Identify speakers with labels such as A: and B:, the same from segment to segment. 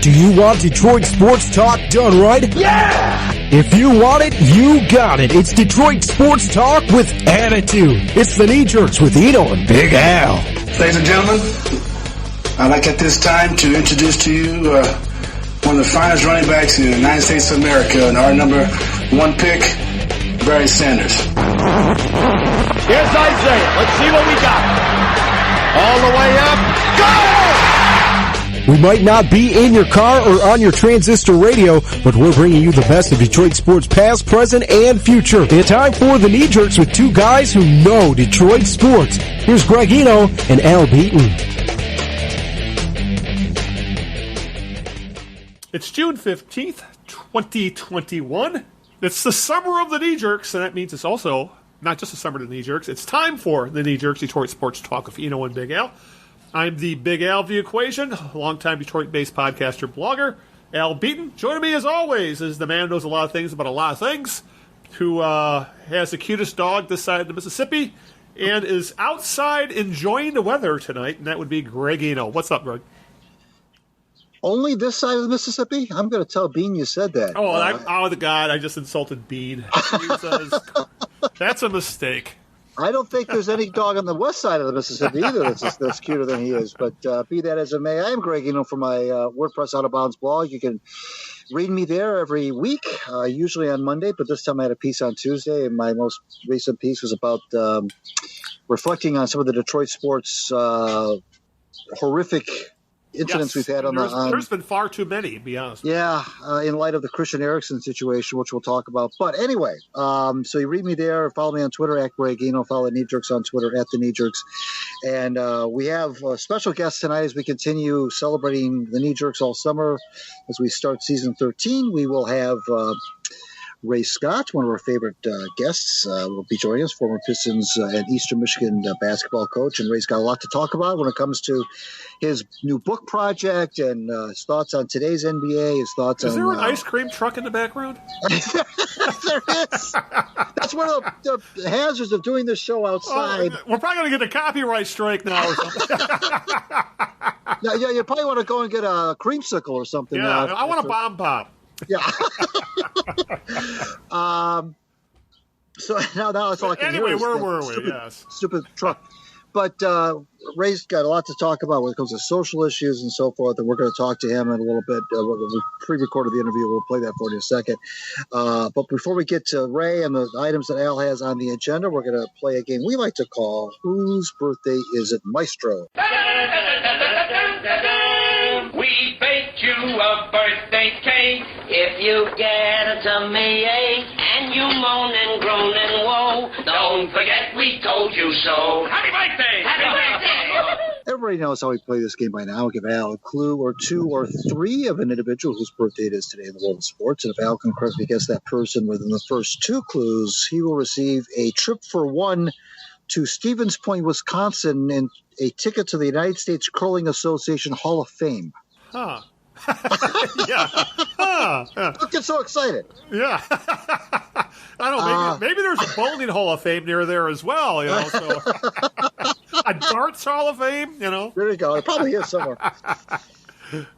A: Do you want Detroit sports talk done right?
B: Yeah!
A: If you want it, you got it. It's Detroit sports talk with attitude. It's the Knee Jerks with Eno and Big Al.
C: Ladies and gentlemen, I'd like at this time to introduce to you one of the finest running backs in the United States of America, and our number one pick, Barry Sanders.
B: Here's Isaiah. Let's see what we got. All the way up. Go!
A: We might not be in your car or on your transistor radio, but we're bringing you the best of Detroit sports past, present, and future. It's time for the Knee Jerks with two guys who know Detroit sports. Here's Greg Eno and Al Beaton.
D: It's June 15th, 2021. It's the summer of the Knee Jerks, and that means it's also not just the summer of the Knee Jerks. It's time for the Knee Jerks, Detroit Sports Talk with Eno and Big Al. I'm the Big Al of the equation, longtime Detroit-based podcaster, blogger. Al Beaton. Joining me as always is the man who knows a lot of things about a lot of things, who has the cutest dog this side of the Mississippi, and is outside enjoying the weather tonight, and that would be Greg Eno. What's up, Greg?
E: Only this side of the Mississippi? I'm going to tell Bean you said that.
D: Oh, the God, I just insulted Bean. That's a mistake.
E: I don't think there's any dog on the west side of the Mississippi either that's cuter than he is. But be that as it may, I am Greg Eno from my WordPress Out of Bounds blog. You can read me there every week, usually on Monday, but this time I had a piece on Tuesday, and my most recent piece was about reflecting on some of the Detroit sports horrific incidents we've had
D: there's been far too many, to be honest.
E: Yeah, in light of the Christian Eriksen situation, which we'll talk about. But anyway, so you read me there. Follow me on Twitter at Greg Eno. Follow the Knee Jerks on Twitter at the Knee Jerks. And we have a special guest tonight as we continue celebrating the Knee Jerks all summer. As we start season 13, we will have Ray Scott, one of our favorite guests, will be joining us, former Pistons and Eastern Michigan basketball coach. And Ray's got a lot to talk about when it comes to his new book project and his thoughts on today's NBA, his thoughts on...
D: Is there an ice cream truck in the background?
E: There is. That's one of the hazards of doing this show outside.
D: We're probably going to get a copyright strike now or something.
E: Yeah, you probably want to go and get a creamsicle or something.
D: Yeah, I want a bomb pop.
E: Yeah. So now that's all I can hear.
D: Anyway, where were we? Yes.
E: Stupid truck. But Ray's got a lot to talk about when it comes to social issues and so forth, and we're going to talk to him in a little bit. We pre-recorded the interview. We'll play that for you in a second. But before we get to Ray and the items that Al has on the agenda, we're going to play a game we like to call Whose Birthday Is It, Maestro?
F: We baked you a birthday cake. If you get a tummy ache and you moan and groan and woe, don't forget we told you so. Happy birthday! Happy birthday!
E: Everybody knows how we play this game by now. I'll give Al a clue or two or three of an individual whose birthday it is today in the world of sports. And if Al can correctly guess that person within the first two clues, he will receive a trip for one to Stevens Point, Wisconsin, and a ticket to the United States Curling Association Hall of Fame.
D: Huh. Yeah. Huh.
E: Don't get so excited.
D: Yeah. I don't know. Maybe there's a bowling Hall of Fame near there as well. You know, so a darts Hall of Fame. You know.
E: There you go. It probably is somewhere.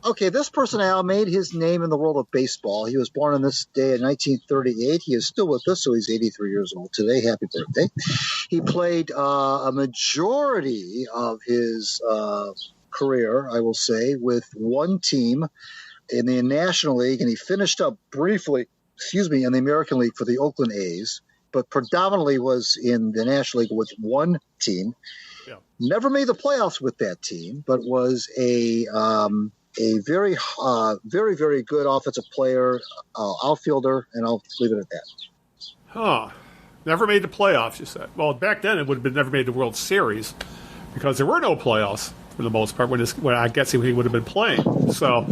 E: Okay, this person, Al, made his name in the world of baseball. He was born on this day in 1938. He is still with us, so he's 83 years old today. Happy birthday. He played a majority of his career, I will say, with one team in the National League, and he finished up briefly, in the American League for the Oakland A's, but predominantly was in the National League with one team. Yeah. Never made the playoffs with that team, but was a very, very, very good offensive player, outfielder, and I'll leave it at that.
D: Huh. Never made the playoffs, you said. Well, back then it would have been never made the World Series because there were no playoffs for the most part when I guess he would have been playing. So,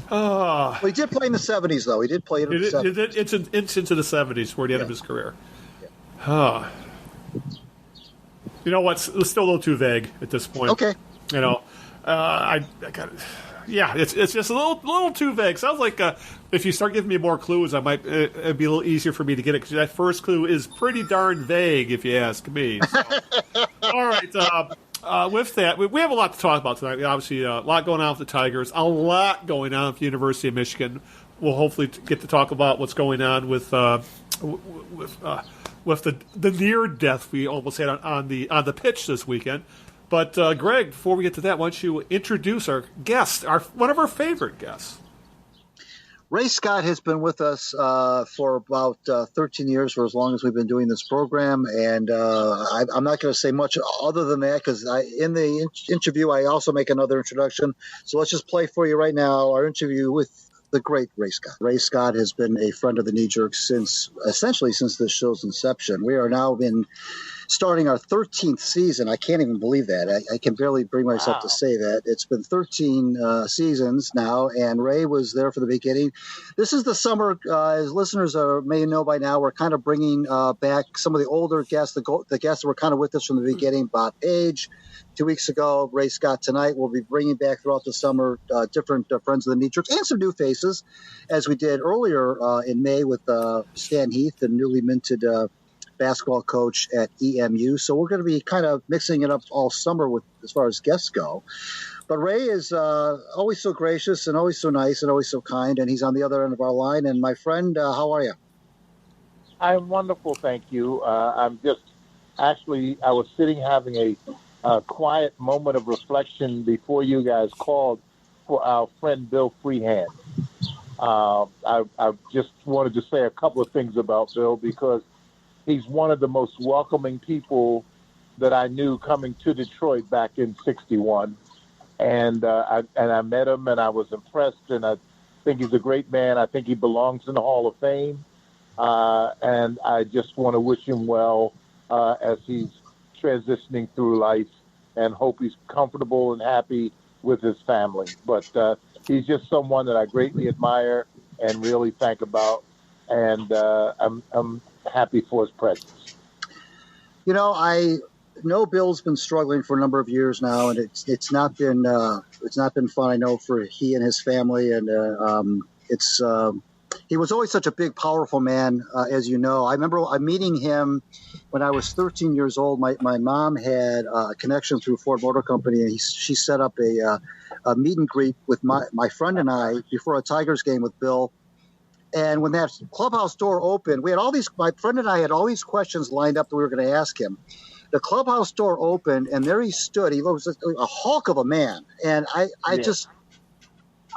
E: well, he did play in the 70s, though. He did play in the 70s.
D: It's an inch into the 70s toward the end of his career.
E: Yeah.
D: Huh. You know what? It's still a little too vague at this point.
E: Okay.
D: You know, I got it. Yeah, it's just a little too vague. Sounds like if you start giving me more clues, it'd be a little easier for me to get it, because that first clue is pretty darn vague, if you ask me. So. All right, with that, we have a lot to talk about tonight. Obviously, a lot going on with the Tigers, a lot going on with the University of Michigan. We'll hopefully get to talk about what's going on with the near death we almost had on the pitch this weekend. But Greg, before we get to that, why don't you introduce our guest, one of our favorite guests?
E: Ray Scott has been with us for about 13 years, for as long as we've been doing this program. And I'm not going to say much other than that, because in the interview, I also make another introduction. So let's just play for you right now our interview with the great Ray Scott. Ray Scott has been a friend of the Knee Jerks essentially since this show's inception. We are now starting our 13th season. I can't even believe that. I can barely bring myself to say that. It's been 13 seasons now, and Ray was there for the beginning. This is the summer, as listeners may know by now, we're kind of bringing back some of the older guests, the guests that were kind of with us from the beginning. Bob Page, 2 weeks ago, Ray Scott tonight. We'll be bringing back throughout the summer different friends of the Knee Jerks and some new faces, as we did earlier in May with Stan Heath, the newly minted basketball coach at EMU. So we're going to be kind of mixing it up all summer as far as guests go. But Ray is always so gracious and always so nice and always so kind, and he's on the other end of our line. And my friend, how are you?
G: I'm wonderful, thank you. I'm just I was sitting having a quiet moment of reflection before you guys called for our friend Bill Freehand. I just wanted to say a couple of things about Bill, because he's one of the most welcoming people that I knew coming to Detroit back in '61, and I met him and I was impressed, and I think he's a great man. I think he belongs in the Hall of Fame, and I just want to wish him well as he's transitioning through life, and hope he's comfortable and happy with his family. But he's just someone that I greatly admire and really think about, and I'm happy for his presence.
E: You know, I know Bill's been struggling for a number of years now, and it's not been fun. I know for he and his family, and he was always such a big, powerful man, as you know. I remember meeting him when I was 13 years old. My mom had a connection through Ford Motor Company, and she set up a meet and greet with my friend and I before a Tigers game with Bill. And when that clubhouse door opened, my friend and I had all these questions lined up that we were going to ask him. The clubhouse door opened, and there he stood. He was a hulk of a man. And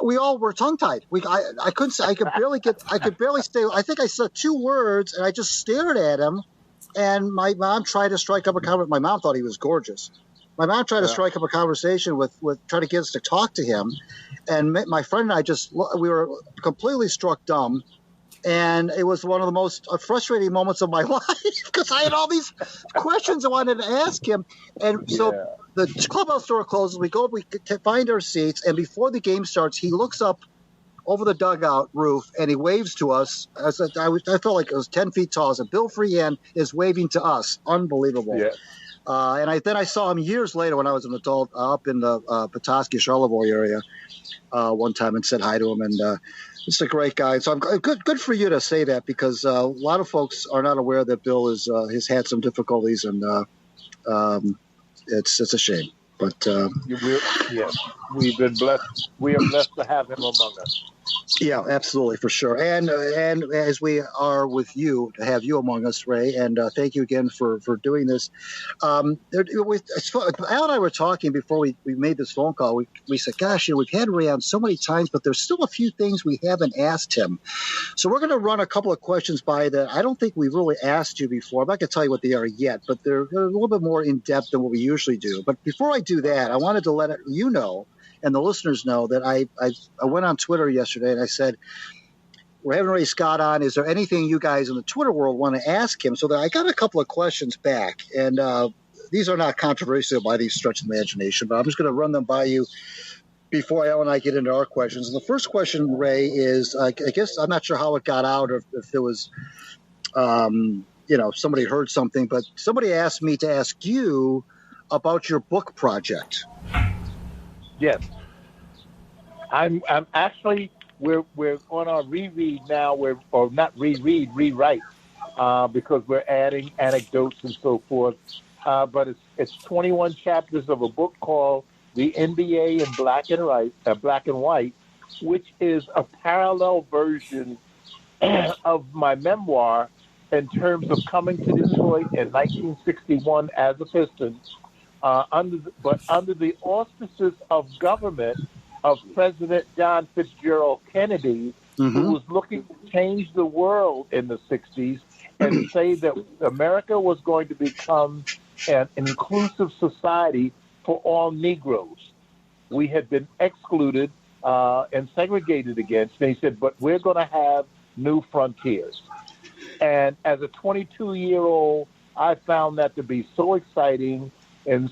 E: we all were tongue-tied. I could barely stay. I think I said 2 words, and I just stared at him. And my mom tried to strike up a conversation. My mom thought he was gorgeous. My mom tried to strike up a conversation with try to get us to talk to him. And my friend and I we were completely struck dumb. And it was one of the most frustrating moments of my life, because I had all these questions I wanted to ask him. And so the clubhouse door closes. We find our seats. And before the game starts, he looks up over the dugout roof and he waves to us. I felt like it was 10 feet tall. So Bill Freehand is waving to us. Unbelievable. Yeah. And then I saw him years later when I was an adult up in the Petoskey, Charlevoix area one time, and said hi to him. And he's a great guy. So I'm good for you to say that, because a lot of folks are not aware that Bill has had some difficulties, and it's a shame. But
G: yes, we've been blessed. We are blessed to have him among us.
E: Yeah, absolutely, for sure. And as we are with you, to have you among us, Ray, and thank you again for doing this. Al and I were talking before we made this phone call. We said, gosh, we've had Ray on so many times, but there's still a few things we haven't asked him. So we're going to run a couple of questions by that I don't think we've really asked you before. I'm not going to tell you what they are yet, but they're a little bit more in-depth than what we usually do. But before I do that, I wanted to let you know, and the listeners know, that I went on Twitter yesterday and I said, we're having Ray Scott on. Is there anything you guys in the Twitter world want to ask him? So that I got a couple of questions back. And these are not controversial by any stretch of imagination, but I'm just going to run them by you before Al and I get into our questions. And the first question, Ray, is I guess I'm not sure how it got out, or if there was somebody heard something, but somebody asked me to ask you about your book project.
G: Yes, I'm actually we're on our reread now. Rewrite because we're adding anecdotes and so forth. but it's 21 chapters of a book called The NBA in Black and White, which is a parallel version of my memoir in terms of coming to Detroit in 1961 as a Piston, under the auspices of government of President John Fitzgerald Kennedy, who was looking to change the world in the 60s and say that America was going to become an inclusive society for all Negroes. We had been excluded and segregated against. And he said, but we're going to have new frontiers. And as a 22-year-old, I found that to be so exciting and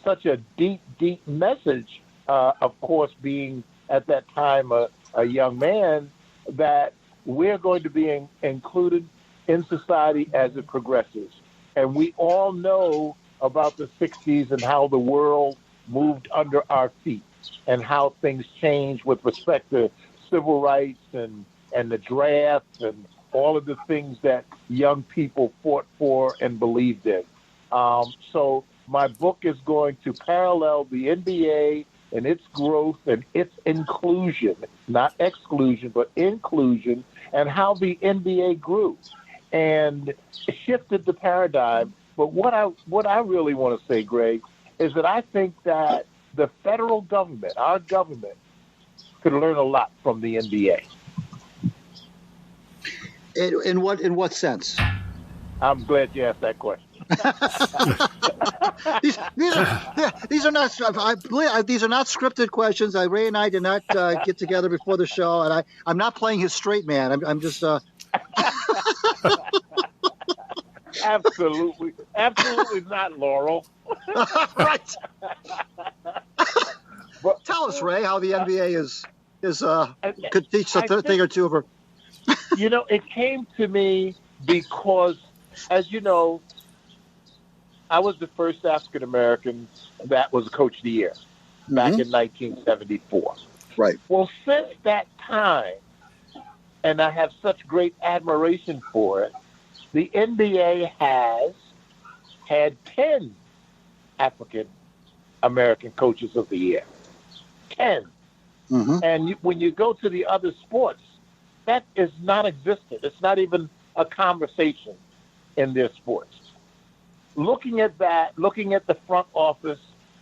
G: such a deep, deep message, of course, being at that time a young man, that we're going to be included in society as it progresses. And we all know about the 60s and how the world moved under our feet and how things changed with respect to civil rights and the draft and all of the things that young people fought for and believed in. So my book is going to parallel the NBA and its growth and its inclusion, not exclusion, but inclusion, and how the NBA grew and shifted the paradigm. But what I really want to say, Greg, is that I think that the federal government, our government, could learn a lot from the NBA.
E: In what sense?
G: I'm glad you asked that question.
E: these are not. I believe these are not scripted questions. Ray and I did not get together before the show, and I'm not playing his straight man. I'm just.
G: Absolutely not, Laurel.
E: Right. But, tell us, Ray, how the NBA could teach a thing or two of her.
G: It came to me because, as you know, I was the first African American that was Coach of the Year back in 1974.
E: Right.
G: Well, since that time, and I have such great admiration for it, the NBA has had 10 African American Coaches of the Year. 10. And when you go to the other sports, that is non-existent. It's not even a conversation in their sports. Looking at that, looking at the front office,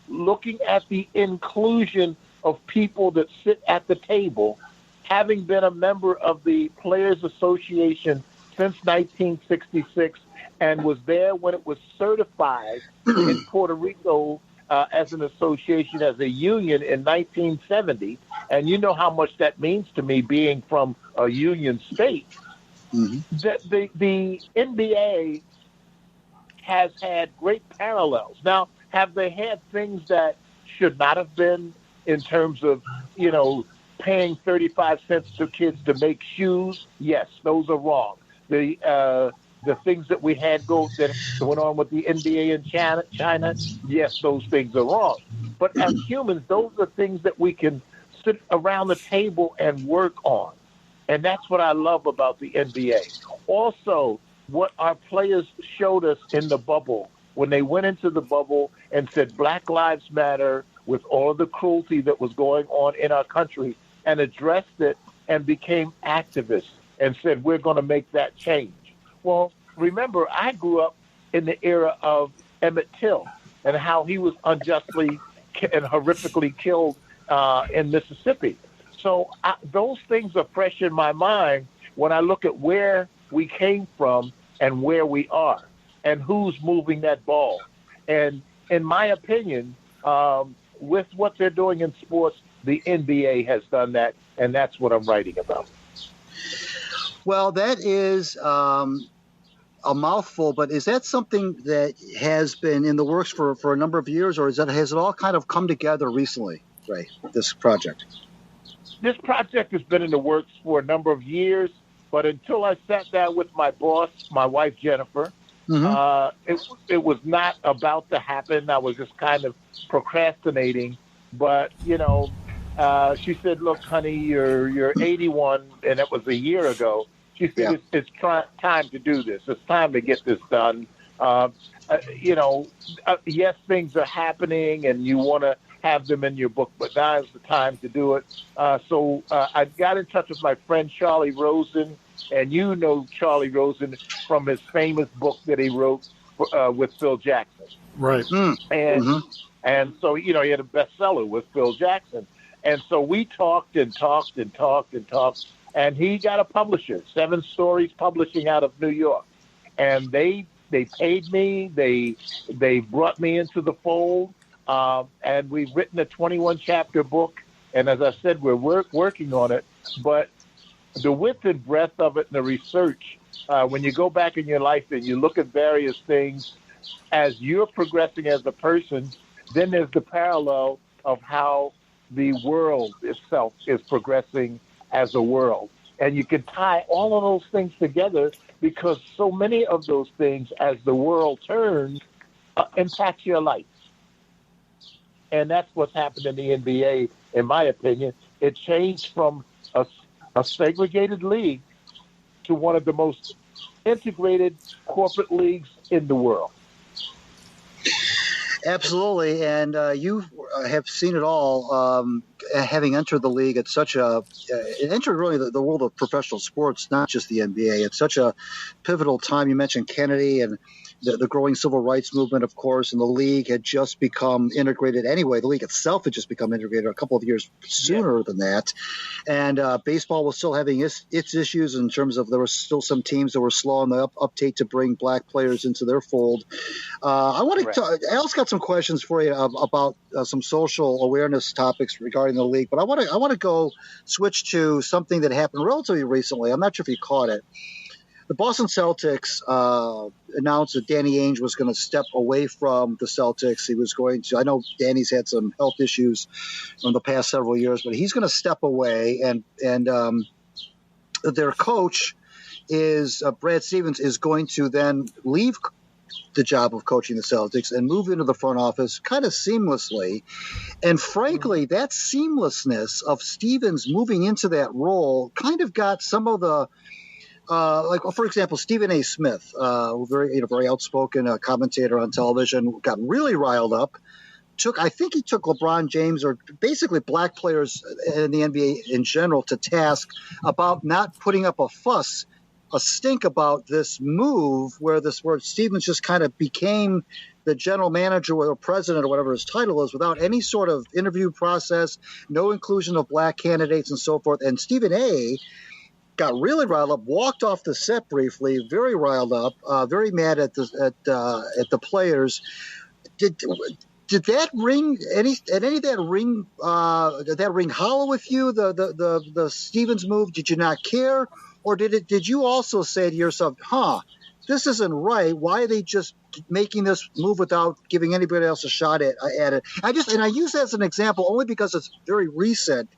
G: looking at the inclusion of people that sit at the table, having been a member of the Players Association since 1966 and was there when it was certified in Puerto Rico as an association, as a union in 1970. And you know how much that means to me, being from a union state. That the NBA has had great parallels. Now, have they had things that should not have been in terms of, paying 35 cents to kids to make shoes? Yes, those are wrong. The things that we had that went on with the NBA in China, yes, those things are wrong. But as humans, those are things that we can sit around the table and work on. And that's what I love about the NBA. Also, what our players showed us in the bubble, when they went into the bubble and said Black Lives Matter, with all of the cruelty that was going on in our country, and addressed it and became activists and said, we're going to make that change. Well, remember, I grew up in the era of Emmett Till and how he was unjustly and horrifically killed in Mississippi. So those things are fresh in my mind when I look at where we came from and where we are and who's moving that ball. And in my opinion, with what they're doing in sports, the NBA has done that, and that's what I'm writing about.
E: Well, that is a mouthful, but is that something that has been in the works for a number of years, or has it all kind of come together recently, Ray, this project?
G: This project has been in the works for a number of years, but until I sat down with my boss, my wife, Jennifer, it was not about to happen. I was just kind of procrastinating, but, she said, look, honey, you're 81, and that was a year ago. She said, it's time to do this. It's time to get this done. yes, things are happening and you want to have them in your book, but now is the time to do it. So I got in touch with my friend Charlie Rosen, and you know Charlie Rosen from his famous book that he wrote with Phil Jackson.
D: Right.
G: And so, he had a bestseller with Phil Jackson. And so we talked and talked and talked and talked, and he got a publisher, 7 Stories Publishing out of New York. And they paid me. They brought me into the fold, and we've written a 21-chapter book. And as I said, we're working on it. But the width and breadth of it and the research, when you go back in your life and you look at various things, as you're progressing as a person, then there's the parallel of how the world itself is progressing as a world. And you can tie all of those things together because so many of those things, as the world turns, impact your life. And that's what's happened in the NBA, in my opinion. It changed from a segregated league to one of the most integrated corporate leagues in the world.
E: Absolutely, and you have seen it all, having entered the league at such entered really the world of professional sports, not just the NBA. It's such a pivotal time. You mentioned Kennedy and the growing civil rights movement, of course, and the league had just become integrated anyway. The league itself had just become integrated a couple of years sooner than that. And baseball was still having its issues in terms of there were still some teams that were slow on the uptake to bring black players into their fold. I want to Al's got some questions for you about some social awareness topics regarding the league, but I want to switch to something that happened relatively recently. I'm not sure if you caught it. The Boston Celtics announced that Danny Ainge was going to step away from the Celtics. He was going to – I know Danny's had some health issues in the past several years, but he's going to step away. And their coach is Brad Stevens is going to then leave the job of coaching the Celtics and move into the front office kind of seamlessly. And frankly, that seamlessness of Stevens moving into that role kind of got some of the – for example, Stephen A. Smith, very outspoken commentator on television, got really riled up. I think he took LeBron James or basically black players in the NBA in general to task about not putting up a stink about this move where Stevens just kind of became the general manager or president or whatever his title is without any sort of interview process, no inclusion of black candidates and so forth. And Stephen A. got really riled up, walked off the set briefly, very riled up, very mad at the players. Did that ring did that ring hollow with you? The Stevens move? Did you not care, or did you also say to yourself, this isn't right? Why are they just making this move without giving anybody else a shot at it? I use that as an example only because it's very recent.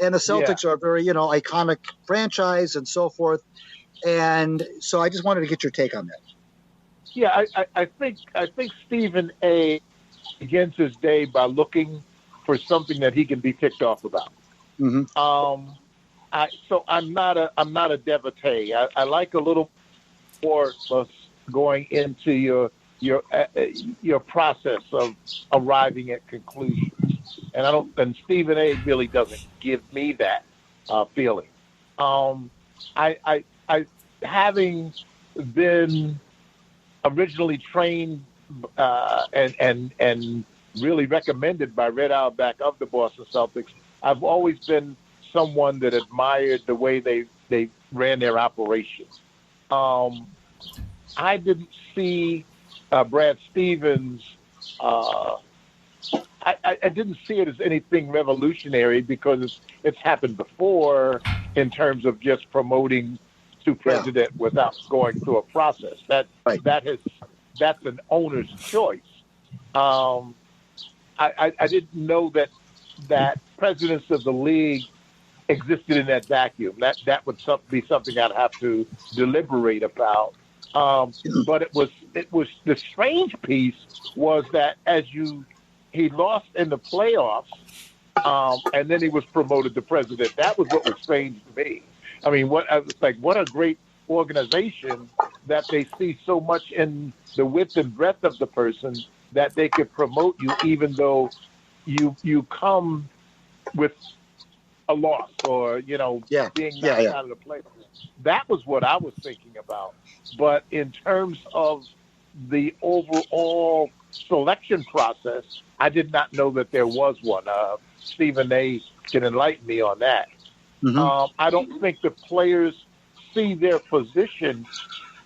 E: And the Celtics are a very, iconic franchise and so forth. And so I just wanted to get your take on that.
G: Yeah, I think Stephen A. begins his day by looking for something that he can be ticked off about. Mm-hmm. So I'm not a devotee. I like a little more going into your process of arriving at conclusions. And Stephen A. really doesn't give me that feeling. I having been originally trained and really recommended by Red Auerbach of the Boston Celtics, I've always been someone that admired the way they ran their operations. I didn't see Brad Stevens. I didn't see it as anything revolutionary because it's happened before in terms of just promoting to president without going through a process. That's an owner's choice. I didn't know that presidents of the league existed in that vacuum. That would be something I'd have to deliberate about. But it was the strange piece was that he lost in the playoffs, and then he was promoted to president. That was what was strange to me. I mean, what a great organization that they see so much in the width and breadth of the person that they could promote you even though you come with a loss or, being knocked out of the play. That was what I was thinking about. But in terms of the overall selection process, I did not know that there was one. Stephen A. can enlighten me on that.
E: Mm-hmm.
G: I don't think the players see their position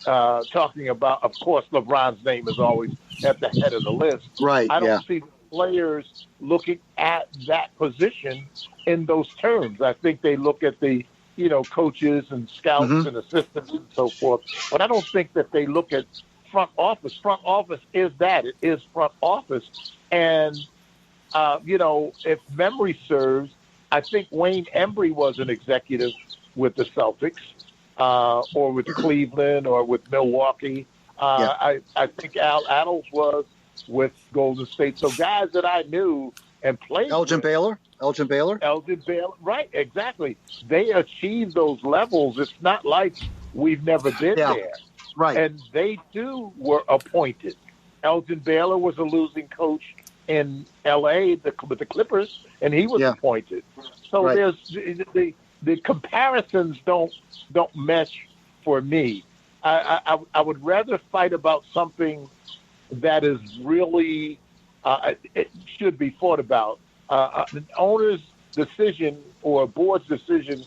G: talking about, of course, LeBron's name is always at the head of the list.
E: Right,
G: I don't see players looking at that position in those terms. I think they look at the, coaches and scouts and assistants and so forth. But I don't think that they look at front office. Front office is that. It is front office. And, if memory serves, I think Wayne Embry was an executive with the Celtics or with Cleveland or with Milwaukee. I think Al Attles was with Golden State. So guys that I knew and played
E: Elgin Baylor,
G: right, exactly. They achieved those levels. It's not like we've never been there.
E: Right.
G: And they, too, were appointed. Elgin Baylor was a losing coach in L.A. with the Clippers, and he was appointed. So there's the comparisons don't mesh for me. I would rather fight about something that is really it should be fought about. An owner's decision or a board's decision,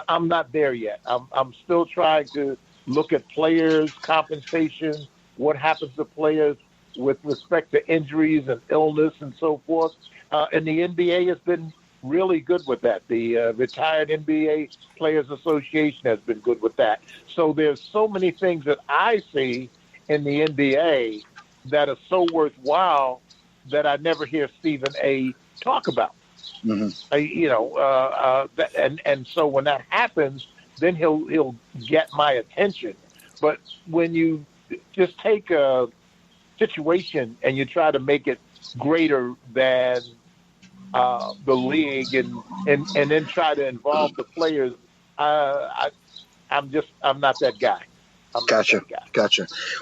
G: I'm not there yet. I'm still trying to look at players' compensation, what happens to players with respect to injuries and illness and so forth. And the NBA has been really good with that. The Retired NBA Players Association has been good with that. So there's so many things that I see in the NBA that are so worthwhile that I never hear Stephen A. talk about. Mm-hmm. And so when that happens, then he'll get my attention. But when you just take a situation and you try to make it greater than the league and then try to involve the players, I'm not that guy.
E: Gotcha.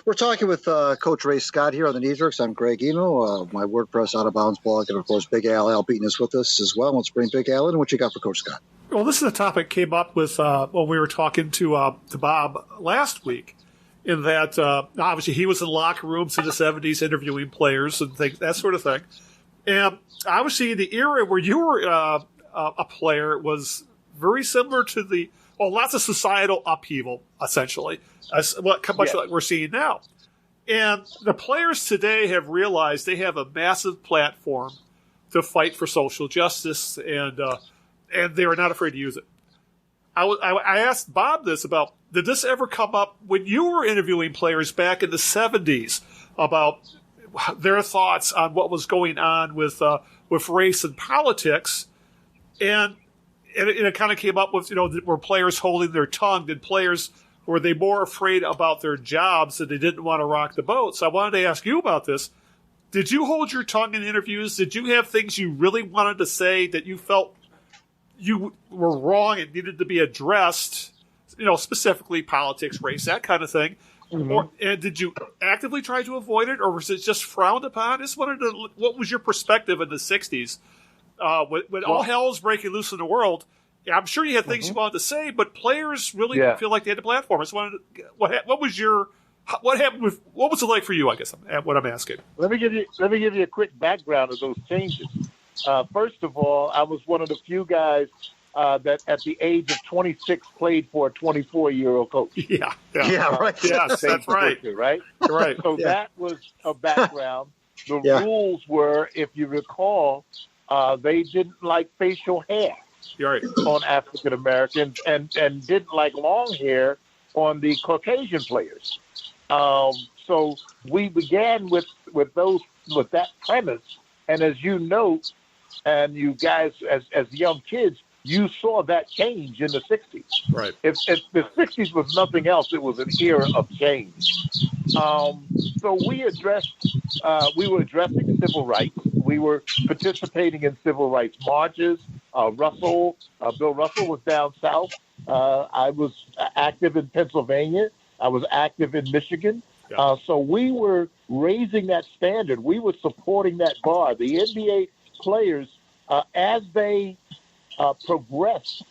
E: We're talking with Coach Ray Scott here on the Knee Jerks. I'm Greg Eno, my WordPress Out of Bounds blog, and of course Big Al Beaton is with us as well. Let's bring Big Al in. What you got for Coach Scott?
D: Well, this is a topic came up with when we were talking to Bob last week. In that, obviously, he was in locker rooms in the 70s interviewing players and things, that sort of thing. And obviously, the era where you were a player was very similar to lots of societal upheaval, essentially, much like we're seeing now. And the players today have realized they have a massive platform to fight for social justice, and they are not afraid to use it. I asked Bob this about, did this ever come up when you were interviewing players back in the 70s about their thoughts on what was going on with race and politics? And it kind of came up with, were players holding their tongue? Were they more afraid about their jobs that they didn't want to rock the boat? So I wanted to ask you about this. Did you hold your tongue in interviews? Did you have things you really wanted to say that you felt you were wrong and needed to be addressed, specifically politics, race, that kind of thing? Mm-hmm. And did you actively try to avoid it, or was it just frowned upon? I just wanted to, what was your perspective in the 60s? When all hell was breaking loose in the world, I'm sure you had things you wanted to say, but players really didn't feel like they had a platform. I just wanted to, what was it like for you, I guess, what I'm asking.
G: Let me give you a quick background of those changes. First of all, I was one of the few guys that at the age of 26 played for a 24-year-old coach.
D: Yeah,
E: right.
D: Yes, that's right.
G: Right?
D: Right.
G: So that was a background. The rules were, if you recall, they didn't like facial hair on African Americans and didn't like long hair on the Caucasian players. So we began with that premise. And as you know, and you guys as young kids, you saw that change in the 60s.
D: Right.
G: If the 60s was nothing else, it was an era of change. So we were addressing civil rights. We were participating in civil rights marches. Bill Russell was down south. I was active in Pennsylvania. I was active in Michigan.
D: Yeah.
G: So we were raising that standard. We were supporting that bar. The NBA players, as they progressed,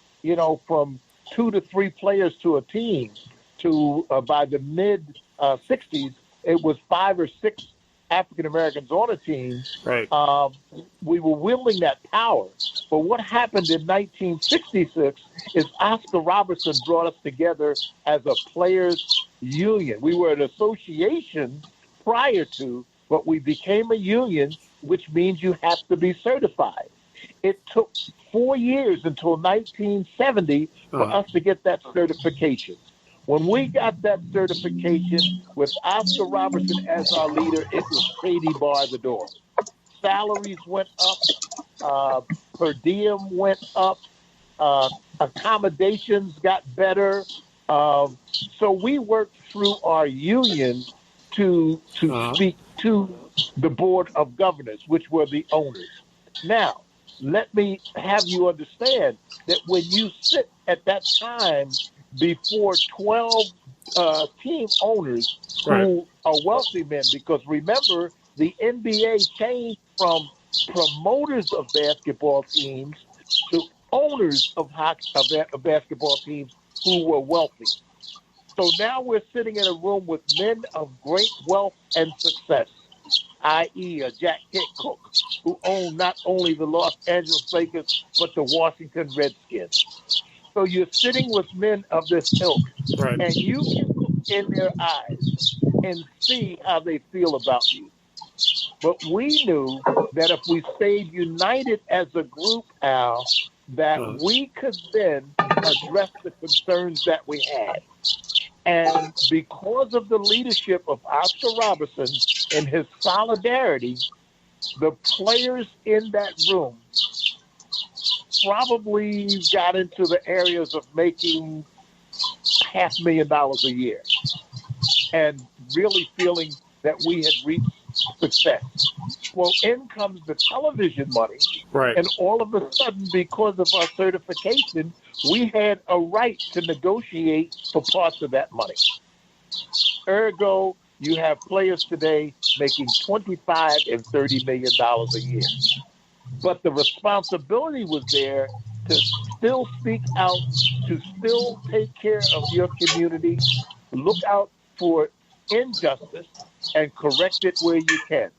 G: from 2 to 3 players to a team, to by the mid 60s, it was 5 or 6 African Americans on a team.
D: Right.
G: We were wielding that power. But what happened in 1966 is Oscar Robertson brought us together as a players' union. We were an association prior to, but we became a union, which means you have to be certified. It took 4 years until 1970 for us to get that certification. When we got that certification with Oscar Robertson as our leader, it was Katie bar the door. Salaries went up, per diem went up, accommodations got better. So we worked through our union to speak to the board of governors, which were the owners. Now, let me have you understand that when you sit at that time before 12 team owners who are wealthy men, because remember, the NBA changed from promoters of basketball teams to owners of basketball teams who were wealthy. So now we're sitting in a room with men of great wealth and success, i.e. Jack Hick Cook, who owned not only the Los Angeles Lakers, but the Washington Redskins. So you're sitting with men of this ilk, and you can look in their eyes and see how they feel about you. But we knew that if we stayed united as a group, Al, that we could then address the concerns that we had. And because of the leadership of Oscar Robertson and his solidarity, the players in that room probably got into the areas of making $500,000 a year and really feeling that we had reached success. Well, in comes the television money, and all of a sudden, because of our certification, we had a right to negotiate for parts of that money. Ergo, you have players today making $25 and $30 million a year. But the responsibility was there to still speak out, to still take care of your community, look out for injustice, and correct it where you can.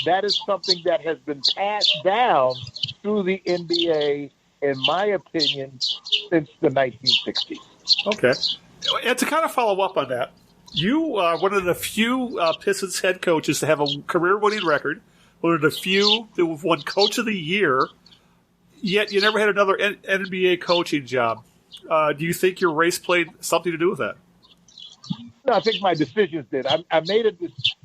G: That is something that has been passed down through the NBA, in my opinion, since the 1960s.
D: Okay. And to kind of follow up on that, you are one of the few Pistons head coaches to have a career-winning record, one of the few that have won Coach of the Year, yet you never had another NBA coaching job. Do you think your race played something to do with that?
G: No, I think my decisions did. I made a decision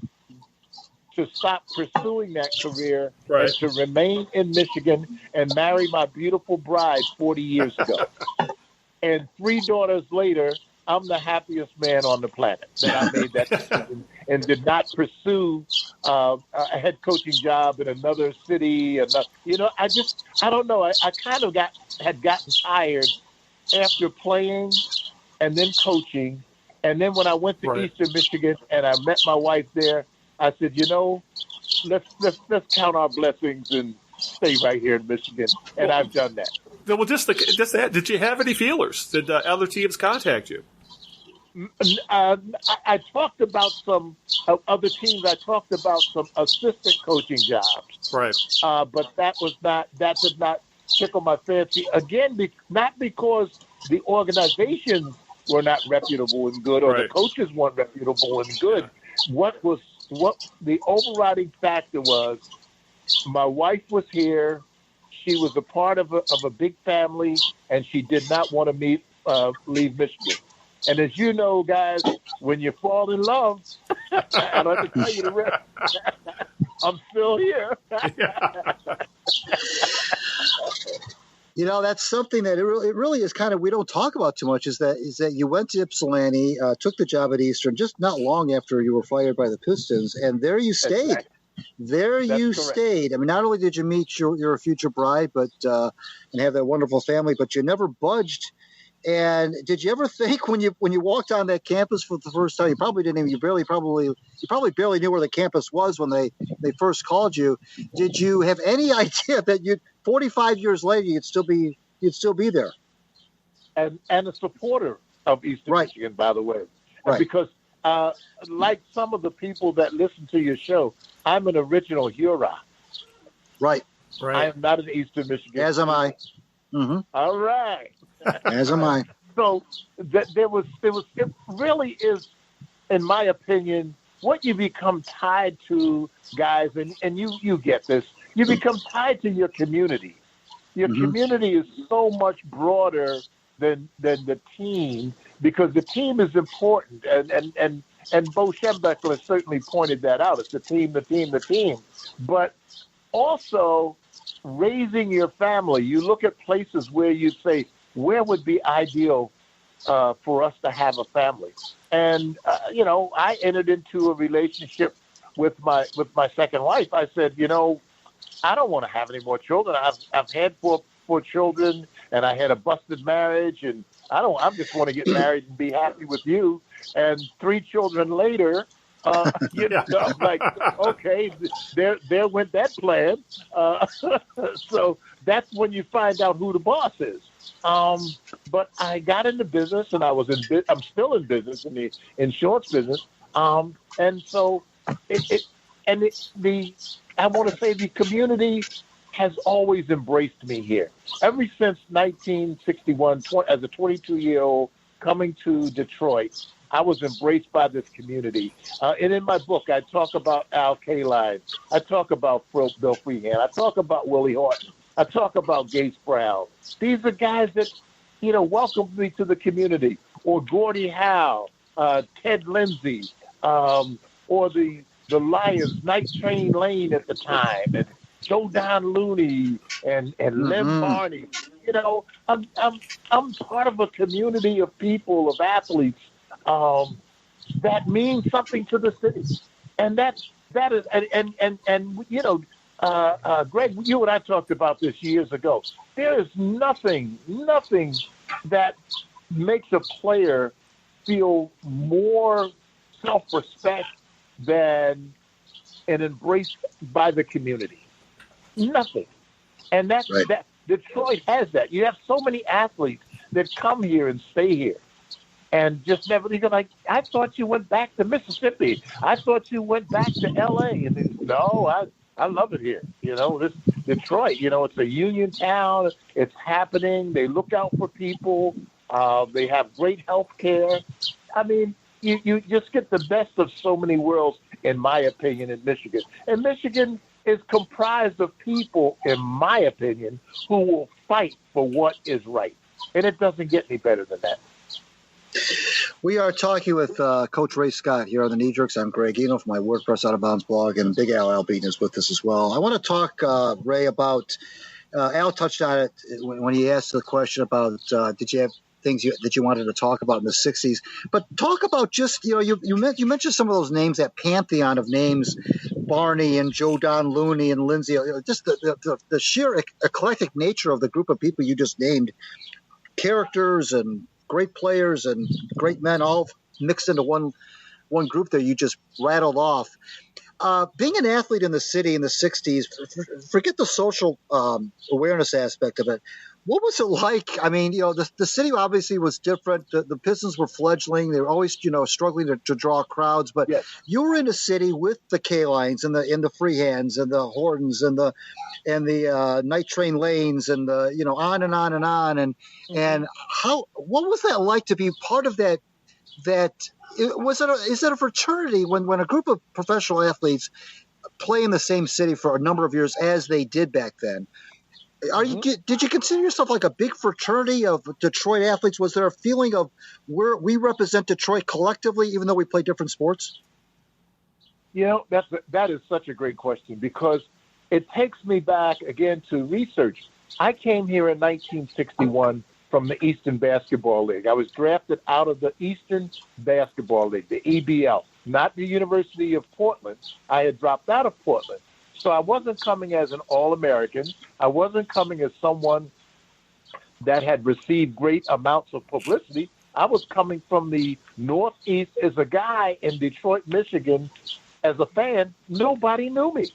G: to stop pursuing that career and to remain in Michigan and marry my beautiful bride 40 years ago. And 3 daughters later, I'm the happiest man on the planet that I made that decision and did not pursue a head coaching job in another city. I don't know. I kind of had gotten tired after playing and then coaching. And then when I went to Eastern Michigan and I met my wife there, I said, let's count our blessings and stay right here in Michigan. And I've done that.
D: Well, just that. Did you have any feelers? Did other teams contact you?
G: I talked about some other teams. I talked about some assistant coaching jobs.
D: Right.
G: But that did not tickle my fancy. Again, not because the organizations were not reputable and good, or the coaches weren't reputable and good. Yeah. What the overriding factor was, my wife was here. She was a part of a big family, and she did not want to leave Michigan. And as you know, guys, when you fall in love, I don't have to tell you the rest. I'm still here.
E: That's something that it really is kind of, we don't talk about too much, is that you went to Ypsilanti, took the job at Eastern just not long after you were fired by the Pistons, and there you stayed. Right. That's stayed. I mean, not only did you meet your future bride, but and have that wonderful family, but you never budged. And did you ever think when you walked on that campus for the first time, you probably didn't even, you probably barely knew where the campus was when they first called you. Did you have any idea that 45 years later, you'd still be there?
G: And a supporter of Eastern Michigan, by the way.
E: Right.
G: Because like some of the people that listen to your show, I'm an original Huron.
E: Right.
G: I am not an Eastern Michigan.
E: As am I. Mm-hmm.
G: All right.
E: As am I.
G: So it really is, in my opinion, what you become tied to, guys, and you get this, you become tied to your community. Your community is so much broader than the team, because the team is important, and Bo Schembechler certainly pointed that out. It's the team. But also raising your family. You look at places where you say, where would be ideal for us to have a family? And I entered into a relationship with my second wife. I said, I don't want to have any more children. I've had four children, and I had a busted marriage, and I just want to get married and be happy with you. And 3 children later, like, okay, there went that plan. So that's when you find out who the boss is. But I got into business, and I'm still in business, in the insurance business. And so I want to say the community has always embraced me here. Ever since 1961, as a 22-year-old coming to Detroit, I was embraced by this community. And in my book, I talk about Al Kaline. I talk about Bill Freehan. I talk about Willie Horton. I talk about Gates Brown. These are guys that, welcomed me to the community. Or Gordie Howe, Ted Lindsay, or the Lions, Night Train Lane at the time, and Joe Don Looney and Lem Barney. I'm part of a community of people, of athletes, that means something to the city. And that is, Greg, you and I talked about this years ago. There is nothing that makes a player feel more self-respect than an embrace by the community. Nothing. And that Detroit has that. You have so many athletes that come here and stay here and just never, like, I thought you went back to Mississippi. I thought you went back to L.A. And then, no, I love it here. This Detroit, it's a union town. It's happening. They look out for people. They have great health care. I mean, you just get the best of so many worlds, in my opinion, in Michigan. And Michigan is comprised of people, in my opinion, who will fight for what is right. And it doesn't get any better than that.
E: We are talking with Coach Ray Scott here on the Knee Jerks. I'm Greg Eno from my WordPress Out of Bounds blog, and Big Al Beaton is with us as well. I want to talk, Ray, about Al touched on it when he asked the question about did you have things that you wanted to talk about in the 60s. But talk about just, you mentioned some of those names, that pantheon of names, Barney and Joe Don Looney and Lindsay, just the sheer eclectic nature of the group of people you just named, characters and great players and great men all mixed into one group that you just rattled off. Being an athlete in the city in the 60s, forget the social awareness aspect of it. What was it like? I mean, the city obviously was different. The Pistons were fledgling. They were always, struggling to draw crowds. But yes, you were in a city with the Kalines and the Freehans and the Hortons and the Night Train Lanes and the on and on and on. And what was that like to be part of that? Is it a fraternity when a group of professional athletes play in the same city for a number of years as they did back then? Did you consider yourself like a big fraternity of Detroit athletes? Was there a feeling of we represent Detroit collectively, even though we play different sports?
G: That is such a great question, because it takes me back again to research. I came here in 1961 from the Eastern Basketball League. I was drafted out of the Eastern Basketball League, the EBL, not the University of Portland. I had dropped out of Portland. So I wasn't coming as an All-American. I wasn't coming as someone that had received great amounts of publicity. I was coming from the Northeast as a guy in Detroit, Michigan. As a fan, nobody knew me.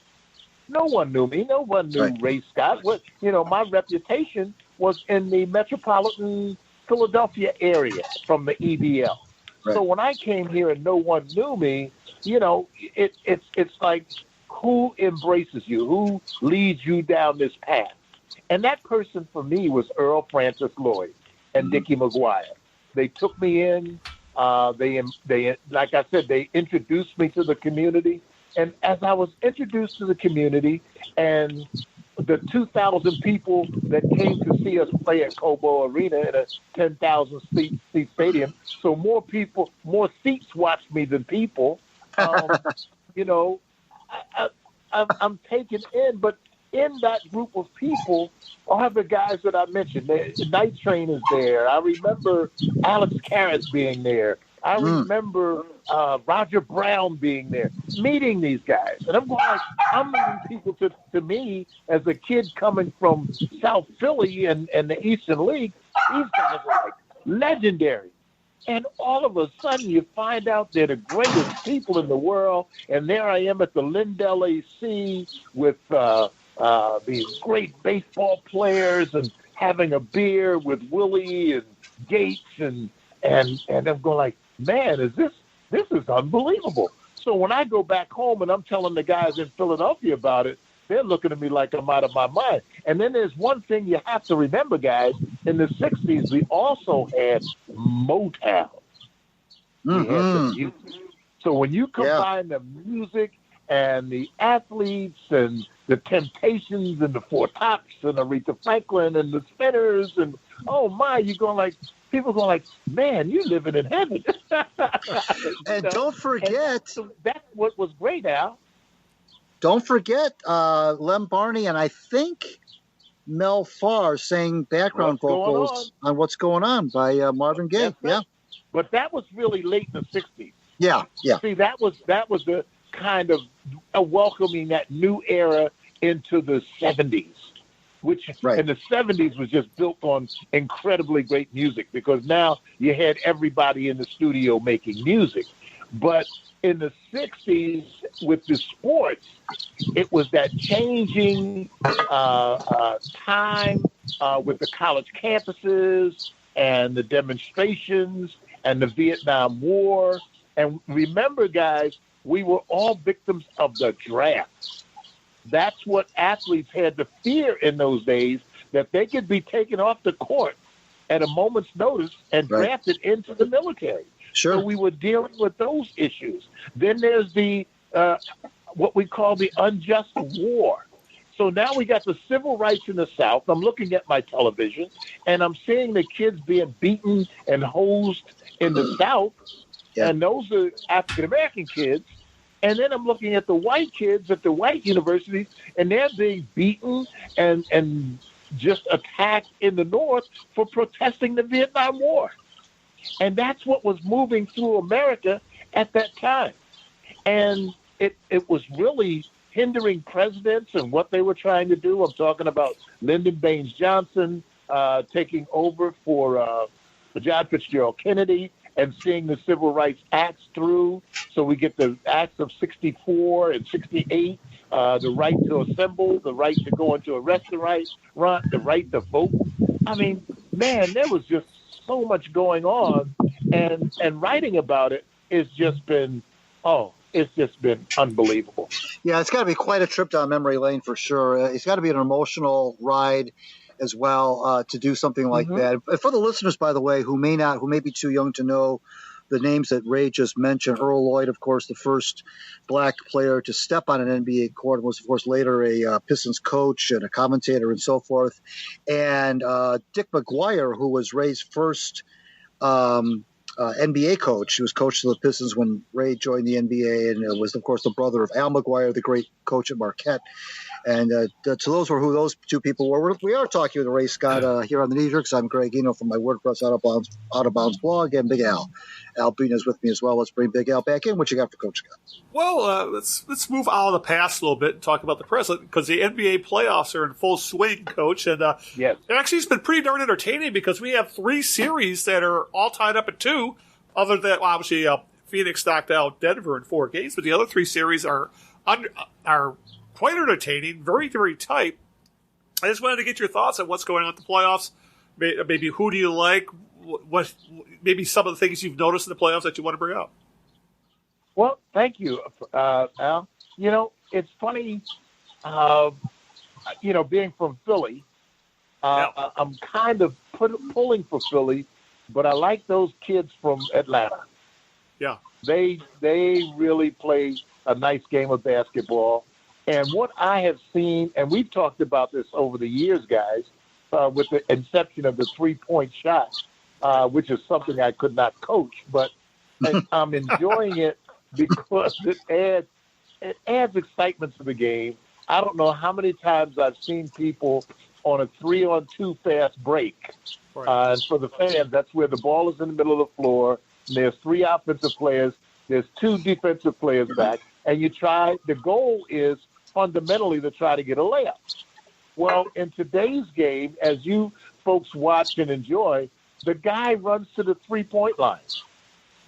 G: No one knew me. No one knew Ray Scott. My reputation was in the metropolitan Philadelphia area from the EBL. Right. So when I came here and no one knew me, it's like, who embraces you? Who leads you down this path? And that person for me was Earl Francis Lloyd and Dickie McGuire. They took me in. They like I said, they introduced me to the community. And as I was introduced to the community and the 2,000 people that came to see us play at Cobo Arena in a 10,000 seat stadium, so more seats watched me than people. I'm taken in, but in that group of people are the guys that I mentioned. The Night Train is there. I remember Alex Karras being there. I remember Roger Brown being there, meeting these guys. And I'm meeting people to me as a kid coming from South Philly and the Eastern League. These guys are like legendary. And all of a sudden you find out they're the greatest people in the world. And there I am at the Lindell AC with these great baseball players and having a beer with Willie and Gates and I'm going like, man, this is unbelievable. So when I go back home and I'm telling the guys in Philadelphia about it, they're looking at me like I'm out of my mind. And then there's one thing you have to remember, guys. In the 60s, we also had Motown. We had the music. So when you combine the music and the athletes and the Temptations and the Four Tops and Aretha Franklin and the Spinners and, oh, my, you're going like, people going like, man, you're living in heaven.
E: And don't forget.
G: So that's what was great, Al.
E: Don't forget Lem Barney and I think Mel Farr sang background vocals on What's Going On by Marvin Gaye.
G: Right. Yeah. But that was really late in the 60s.
E: Yeah.
G: See, that was the kind of welcoming that new era into the 70s. Which in the 70s was just built on incredibly great music because now you had everybody in the studio making music. But in the 60s with the sports, it was that changing time with the college campuses and the demonstrations and the Vietnam War. And remember, guys, we were all victims of the draft. That's what athletes had to fear in those days, that they could be taken off the court at a moment's notice and drafted into the military.
E: Sure.
G: So we were dealing with those issues. Then there's the what we call the unjust war. So now we got the civil rights in the South. I'm looking at my television, and I'm seeing the kids being beaten and hosed in the South, and those are African-American kids. And then I'm looking at the white kids at the white universities, and they're being beaten and just attacked in the North for protesting the Vietnam War. And that's what was moving through America at that time. And it was really hindering presidents and what they were trying to do. I'm talking about Lyndon Baines Johnson taking over for John Fitzgerald Kennedy and seeing the Civil Rights Acts through. So we get the Acts of 64 and 68, the right to assemble, the right to go into a restaurant, the right to vote. I mean, man, there was just so much going on, and writing about it has just been, it's just been unbelievable.
E: Yeah, it's got to be quite a trip down memory lane for sure. It's got to be an emotional ride as well to do something like that. For the listeners, by the way, who may be too young to know the names that Ray just mentioned, Earl Lloyd, of course, the first black player to step on an NBA court, was, of course, later a Pistons coach and a commentator and so forth. And Dick McGuire, who was Ray's first NBA coach. He was coach to the Pistons when Ray joined the NBA, and was, of course, the brother of Al McGuire, the great coach at Marquette. And to those who those two people were, we are talking with Ray Scott here on the Knee Jerks. I'm Greg Eno from my WordPress Out of Bounds blog, and Big Al. Al Beaton is with me as well. Let's bring Big Al back in. What you got for Coach Scott?
D: Well, let's move out of the past a little bit and talk about the present, because the NBA playoffs are in full swing, Coach. And
G: Yes.
D: actually, it's been pretty darn entertaining because we have 3 series that are all tied up at 2. Other than, well, obviously, Phoenix knocked out Denver in 4 games, but the other 3 series are quite entertaining, very, very tight. I just wanted to get your thoughts on what's going on at the playoffs. Maybe who do you like? What maybe some of the things you've noticed in the playoffs that you want to bring up?
G: Well, thank you, Al. It's funny, being from Philly, I'm kind of pulling for Philly, but I like those kids from Atlanta.
D: Yeah.
G: They really play a nice game of basketball. And what I have seen, and we've talked about this over the years, guys, with the inception of the 3-point shot, which is something I could not coach, but I'm enjoying it because it adds excitement to the game. I don't know how many times I've seen people on a 3-on-2 fast break.
D: Right.
G: And for the fans, that's where the ball is in the middle of the floor, and there's 3 offensive players, there's 2 defensive players back, and the goal is fundamentally to try to get a layup. Well, in today's game, as you folks watch and enjoy, the guy runs to the 3-point line.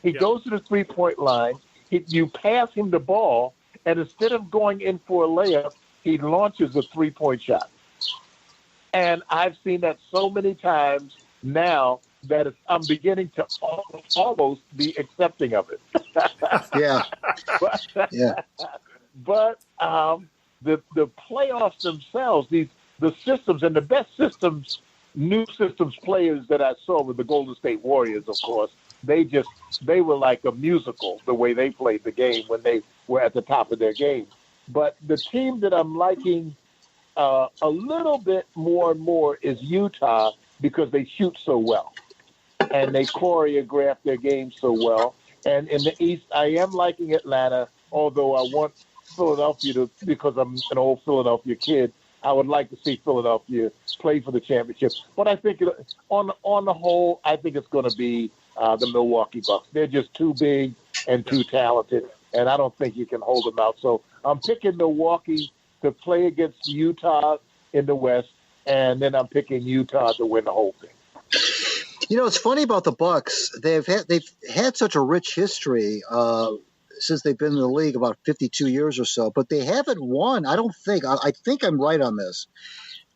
G: He goes to the 3-point line. You pass him the ball, and instead of going in for a layup, he launches a 3-point shot. And I've seen that so many times now that I'm beginning to almost be accepting of it.
E: Yeah.
G: But the playoffs themselves, the systems, and the best systems, new systems players that I saw with the Golden State Warriors, of course, they were like a musical the way they played the game when they were at the top of their game. But the team that I'm liking a little bit more and more is Utah, because they shoot so well and they choreograph their game so well. And in the East, I am liking Atlanta, although I want Philadelphia because I'm an old Philadelphia kid, I would like to see Philadelphia play for the championship. But I think on the whole, I think it's going to be the Milwaukee Bucks. They're just too big and too talented, and I don't think you can hold them out. So I'm picking Milwaukee to play against Utah in the West, and then I'm picking Utah to win the whole thing.
E: It's funny about the Bucks. They've had such a rich history since they've been in the league, about 52 years or so, but they haven't won. I don't think. I think I'm right on this.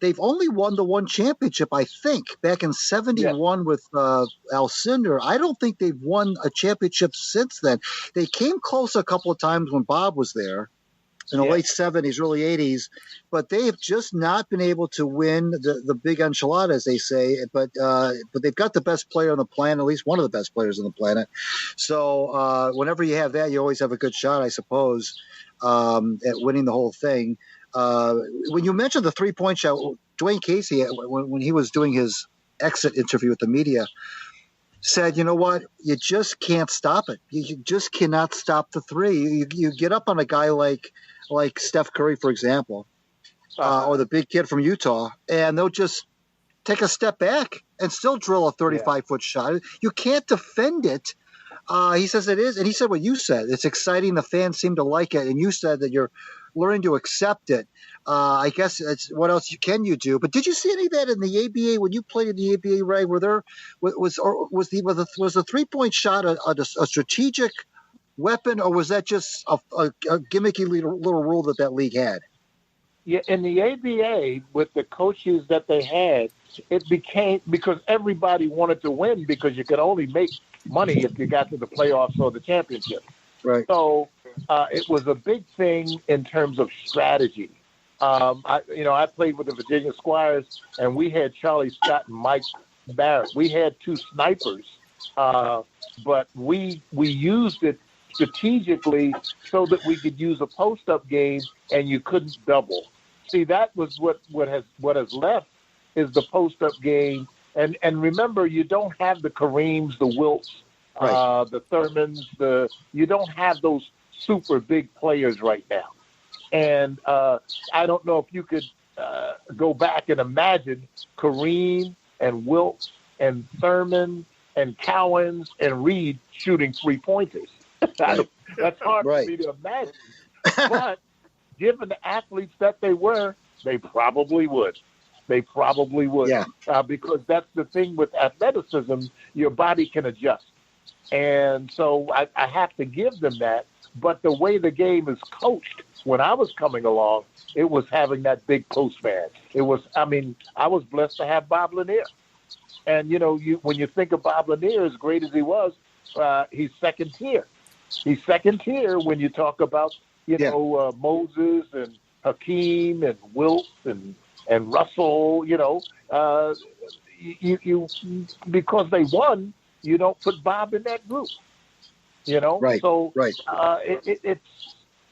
E: They've only won the one championship, I think, back in 71 with Alcindor. I don't think they've won a championship since then. They came close a couple of times when Bob was there in the late 70s, early 80s, but they have just not been able to win the big enchilada, as they say. But they've got the best player on the planet, at least one of the best players on the planet. So whenever you have that, you always have a good shot, I suppose, at winning the whole thing. When you mentioned the 3-point shot, Dwayne Casey, when he was doing his exit interview with the media, said, you know what, you just can't stop it. You just cannot stop the 3. You get up on a guy like Steph Curry, for example, or the big kid from Utah, and they'll just take a step back and still drill a 35-foot shot. You can't defend it. He says it is, and he said what you said. It's exciting. The fans seem to like it, and you said that you're learning to accept it. I guess it's what else can you do? But did you see any of that in the ABA when you played in the ABA, Ray? Were there was the 3-point shot a strategic weapon, or was that just a gimmicky little rule that league had?
G: Yeah, in the ABA, with the coaches that they had, it became because everybody wanted to win because you could only make money if you got to the playoffs or the championship.
E: Right.
G: So it was a big thing in terms of strategy. I played with the Virginia Squires, and we had Charlie Scott and Mike Barrett. We had 2 snipers, but we used it strategically so that we could use a post-up game and you couldn't double. See, that was what has left is the post-up game. And remember, you don't have the Kareems, the Wilts, the Thurmans, you don't have those super big players right now. And I don't know if you could go back and imagine Kareem and Wilt and Thurman and Cowens and Reed shooting 3-pointers. That's hard for me to imagine. But given the athletes that they were, they probably would. They probably would.
E: Yeah.
G: Because that's the thing with athleticism, your body can adjust. And so I have to give them that. But the way the game is coached, when I was coming along, it was having that big post man. I was blessed to have Bob Lanier. And, when you think of Bob Lanier, as great as he was, he's second tier. He's second tier when you talk about, Moses and Hakeem and Wilt and Russell, you because they won, you don't put Bob in that group,
E: Right.
G: So
E: right.
G: It's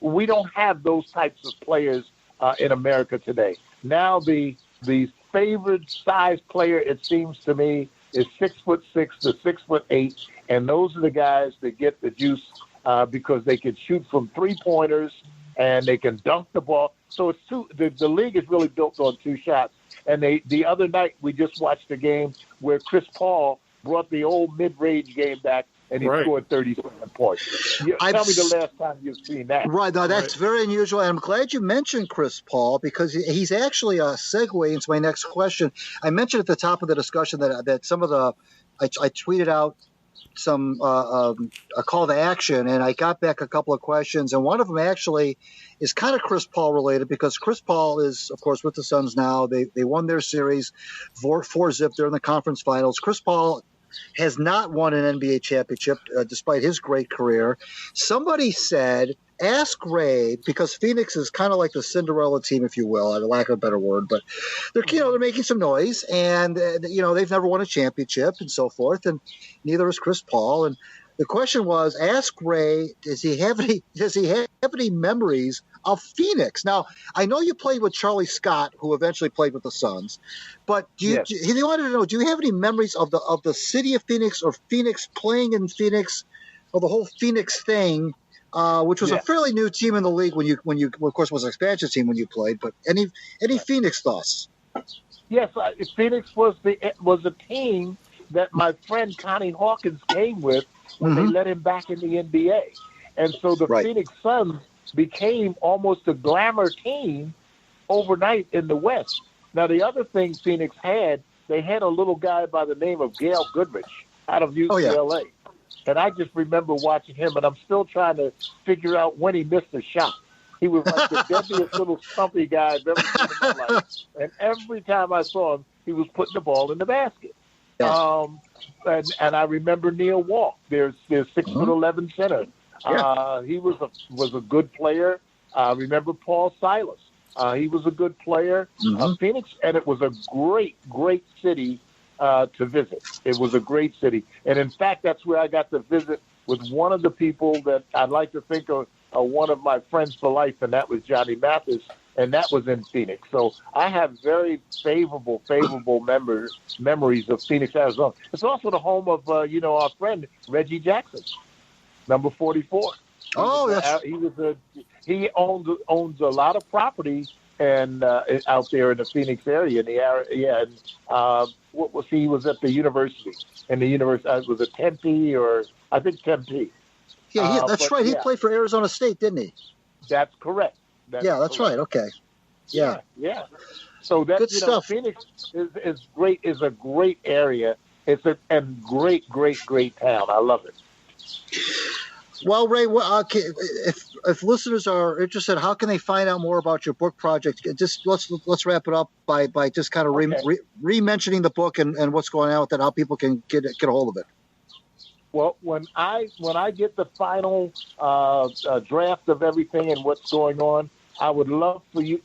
G: we don't have those types of players in America today. Now the favored size player, it seems to me, is 6'6" to 6'8", and those are the guys that get the juice because they can shoot from 3-pointers and they can dunk the ball. So it's the league is really built on 2 shots. And the other night we just watched a game where Chris Paul brought the old mid-range game back, and he scored 37 points. Tell me the last time you've seen that.
E: Right. No, that's very unusual. And I'm glad you mentioned Chris Paul because he's actually a segue into my next question. I mentioned at the top of the discussion that some of I tweeted out some a call to action, and I got back a couple of questions, and one of them actually is kind of Chris Paul related because Chris Paul is, of course, with the Suns now. They won their series 4-zip. They're in the conference finals. Chris Paul has not won an NBA championship despite his great career. Somebody said, ask Ray, because Phoenix is kind of like the Cinderella team, if you will, for lack of a better word, but they're making some noise, and they've never won a championship and so forth, and neither is Chris Paul. And the question was, ask Ray, does he have any memories of Phoenix? Now, I know you played with Charlie Scott, who eventually played with the Suns, but he wanted to know, do you have any memories of the city of Phoenix or Phoenix playing in Phoenix, or the whole Phoenix thing, which was a fairly new team in the league when you of course was an expansion team when you played, but any Phoenix thoughts?
G: Yes, Phoenix was a team that my friend Connie Hawkins came with when they let him back in the NBA. And so the Phoenix Suns became almost a glamour team overnight in the West. Now, the other thing Phoenix had, they had a little guy by the name of Gail Goodrich out of UCLA. And I just remember watching him, and I'm still trying to figure out when he missed a shot. He was like the deadliest little stumpy guy I've ever seen in my life. And every time I saw him, he was putting the ball in the basket.
E: Yeah.
G: And I remember Neil Walk, their 6'11" center. He was a good player. I remember Paul Silas. He was a good player. Phoenix, and it was a great, great city to visit. It was a great city. And in fact, that's where I got to visit with one of the people that I'd like to think of one of my friends for life, and that was Johnny Mathis, and that was in Phoenix. So I have very favorable memories of Phoenix, Arizona. It's also the home of, our friend Reggie Jackson, number 44. He owns a lot of property and out there in the Phoenix area. He was at the university, and the university was it Tempe or I think Tempe.
E: Yeah, that's right. He played for Arizona State, didn't he?
G: That's correct.
E: That's right. Okay. Yeah.
G: So that's
E: good stuff.
G: Phoenix is great. Is a great area. It's a great, great, great town. I love it.
E: Well, Ray, if listeners are interested, how can they find out more about your book project? Just let's wrap it up by just kind of re-mentioning the book and what's going on with it, how people can get a hold of it.
G: Well, when I get the final draft of everything and what's going on, I would love for you.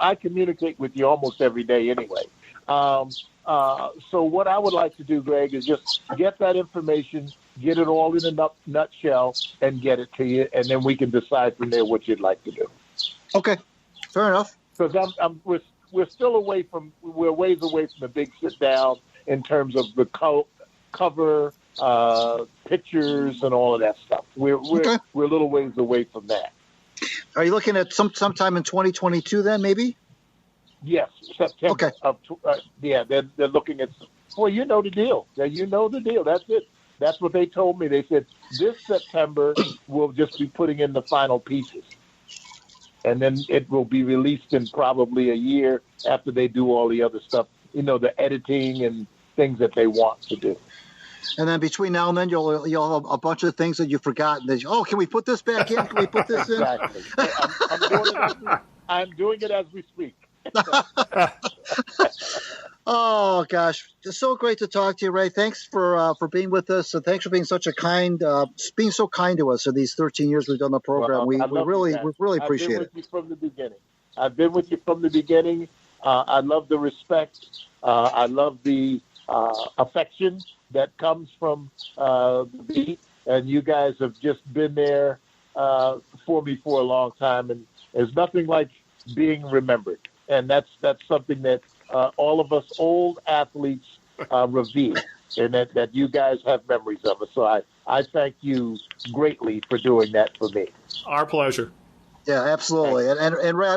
G: I communicate with you almost every day anyway. So what I would like to do, Greg, is just get that information, get it all in a nutshell, and get it to you, and then we can decide from there what you'd like to do.
E: Okay, fair enough.
G: Because we're still we're ways away from the big sit down in terms of the cover, pictures, and all of that stuff. We're a little ways away from that.
E: Are you looking at sometime in 2022 then, maybe?
G: Yes, September.
E: Okay.
G: They're looking at. Well, you know the deal. You know the deal. That's it. That's what they told me. They said this September we'll just be putting in the final pieces, and then it will be released in probably a year after they do all the other stuff. You know, the editing and things that they want to do.
E: And then between now and then, you'll have a bunch of things that you've forgotten. Can we put this back in? Can we put this in?
G: Exactly. I'm doing it as we speak.
E: Oh gosh, it's so great to talk to you, Ray. Thanks for being with us, and thanks for being so kind to us in these 13 years we've done the program.
G: Well,
E: we really appreciate it.
G: I've been with you from the beginning. I love the respect. I love the affection that comes from the beat, and you guys have just been there for me for a long time, and there's nothing like being remembered, and that's something that all of us old athletes revere, and that you guys have memories of it. So I thank you greatly for doing that for me.
D: Our pleasure.
E: Yeah, absolutely. And Ray,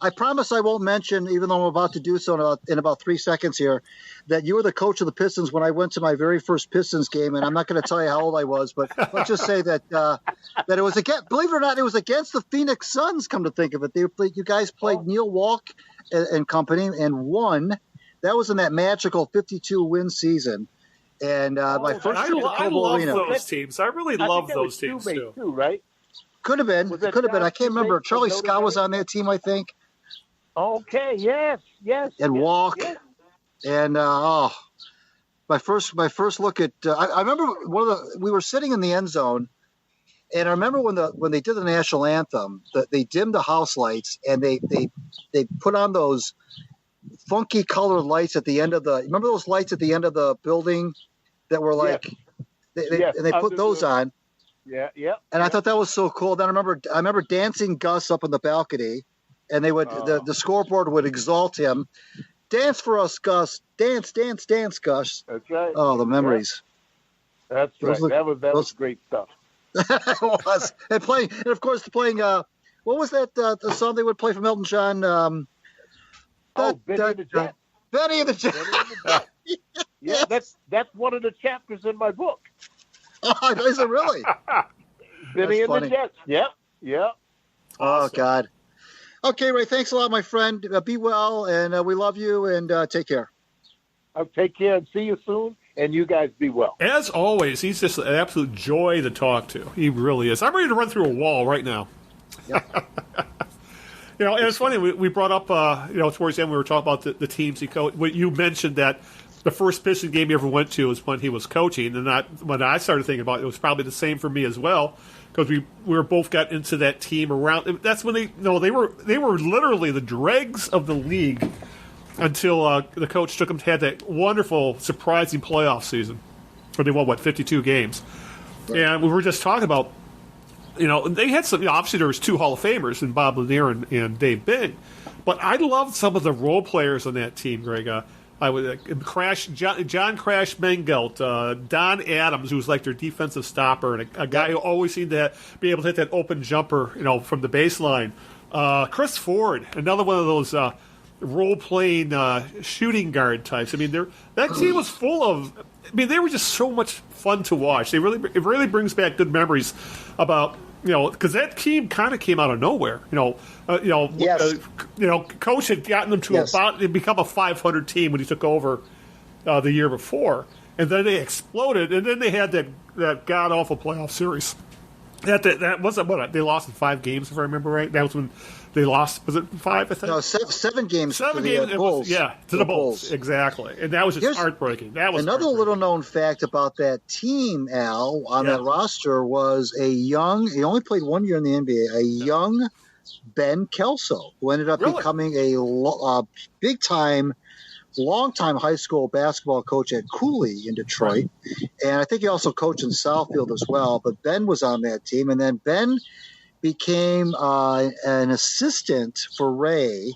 E: I promise I won't mention, even though I'm about to do so in about 3 seconds here, that you were the coach of the Pistons when I went to my very first Pistons game, and I'm not going to tell you how old I was, but let's just say that it was against, believe it or not, it was against the Phoenix Suns. Come to think of it, you guys played Neil Walk and company and won. That was in that magical 52 win season. And my first trip to Cobo Arena.
D: I love those teams. I really love those teams too.
G: Right?
E: Could have been. I can't remember. Charlie Scott was on that team, I think.
G: Okay. Yes.
E: And Walk.
G: Yes.
E: And my first look at. I remember we were sitting in the end zone, and I remember when they did the national anthem, that they dimmed the house lights and they put on those funky colored lights at the end of the. Remember those lights at the end of the building that were like.
G: Yes.
E: And they put those on.
G: Yeah.
E: And I thought that was so cool. Then I remember dancing Gus up in the balcony, and they would the scoreboard would exalt him. Dance for us, Gus. Dance, Gus.
G: That's right.
E: Oh, the memories.
G: Yeah. That's right. That was great stuff.
E: It was. And of course playing. What was that? The song they would play from Elton John.
G: Benny and the Jets.
E: Benny and the Jets.
G: Yeah, that's one of the chapters in my book.
E: Oh, is it really?
G: Benny and the Jets. Yep.
E: Awesome. Oh, God. Okay, Ray, thanks a lot, my friend. Be well, and we love you, and take care.
G: Take care, and see you soon, and you guys be well.
D: As always, he's just an absolute joy to talk to. He really is. I'm ready to run through a wall right now.
E: Yep.
D: And it's funny, we brought up, towards the end, we were talking about the teams he coached. You mentioned that the first Pistons game he ever went to was when he was coaching, and when I started thinking about it, it was probably the same for me as well, because we were both got into that team around. That's when they were literally the dregs of the league until the coach took them, had that wonderful, surprising playoff season where they won 52 games, right. And we were just talking about, they had some. Obviously, there was two Hall of Famers in Bob Lanier and Dave Bing, but I loved some of the role players on that team, Greg. I would John Crash Mengelt, Don Adams, who was like their defensive stopper, and a guy who always seemed to be able to hit that open jumper, from the baseline. Chris Ford, another one of those role-playing shooting guard types. I mean, that team was full of. I mean, they were just so much fun to watch. It really brings back good memories about. Because that team kind of came out of nowhere.
E: Yes.
D: Coach had gotten them to become a 500 team when he took over the year before, and then they exploded, and then they had that god awful playoff series. That wasn't what they lost in 5 games, if I remember right. That was when they lost. Was it 5? I think.
E: No, 7 games.
D: 7 games.
E: Bulls.
D: To the Bulls. Exactly, and that was just heartbreaking. That was
E: another little known fact about that team. Al on that roster was he only played 1 year in the NBA. A young Ben Kelso, who ended up becoming a big time. Long-time high school basketball coach at Cooley in Detroit, and I think he also coached in Southfield as well. But Ben was on that team, and then Ben became an assistant for Ray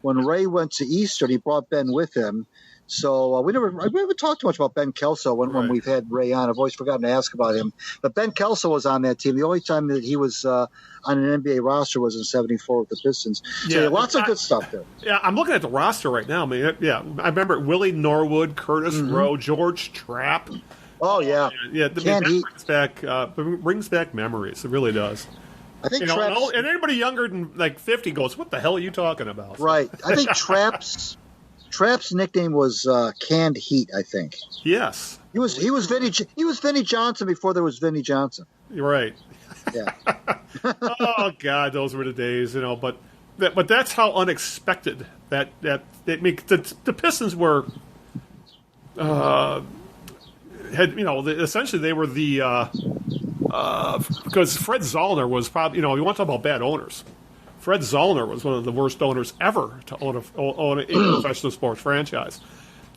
E: when Ray went to Eastern. He brought Ben with him So we haven't talked too much about Ben Kelso when we've had Ray on. I've always forgotten to ask about him. But Ben Kelso was on that team. The only time that he was on an NBA roster was in '74 with the Pistons. So lots of good stuff there.
D: Yeah, I'm looking at the roster right now. I mean, I remember Willie Norwood, Curtis Rowe, George Trapp.
E: Oh yeah,
D: that brings back memories. It really does.
E: I think
D: and anybody younger than like 50 goes, "What the hell are you talking about?"
E: Right. I think Trapp's nickname was Canned Heat. I think.
D: Yes.
E: He was Vinny Johnson before there was Vinny Johnson.
D: You're right.
E: Yeah.
D: Oh God, those were the days, But that's how unexpected that the Pistons were. Essentially they were the because Fred Zollner was probably you want to talk about bad owners. Fred Zollner was one of the worst owners ever to own a professional sports franchise,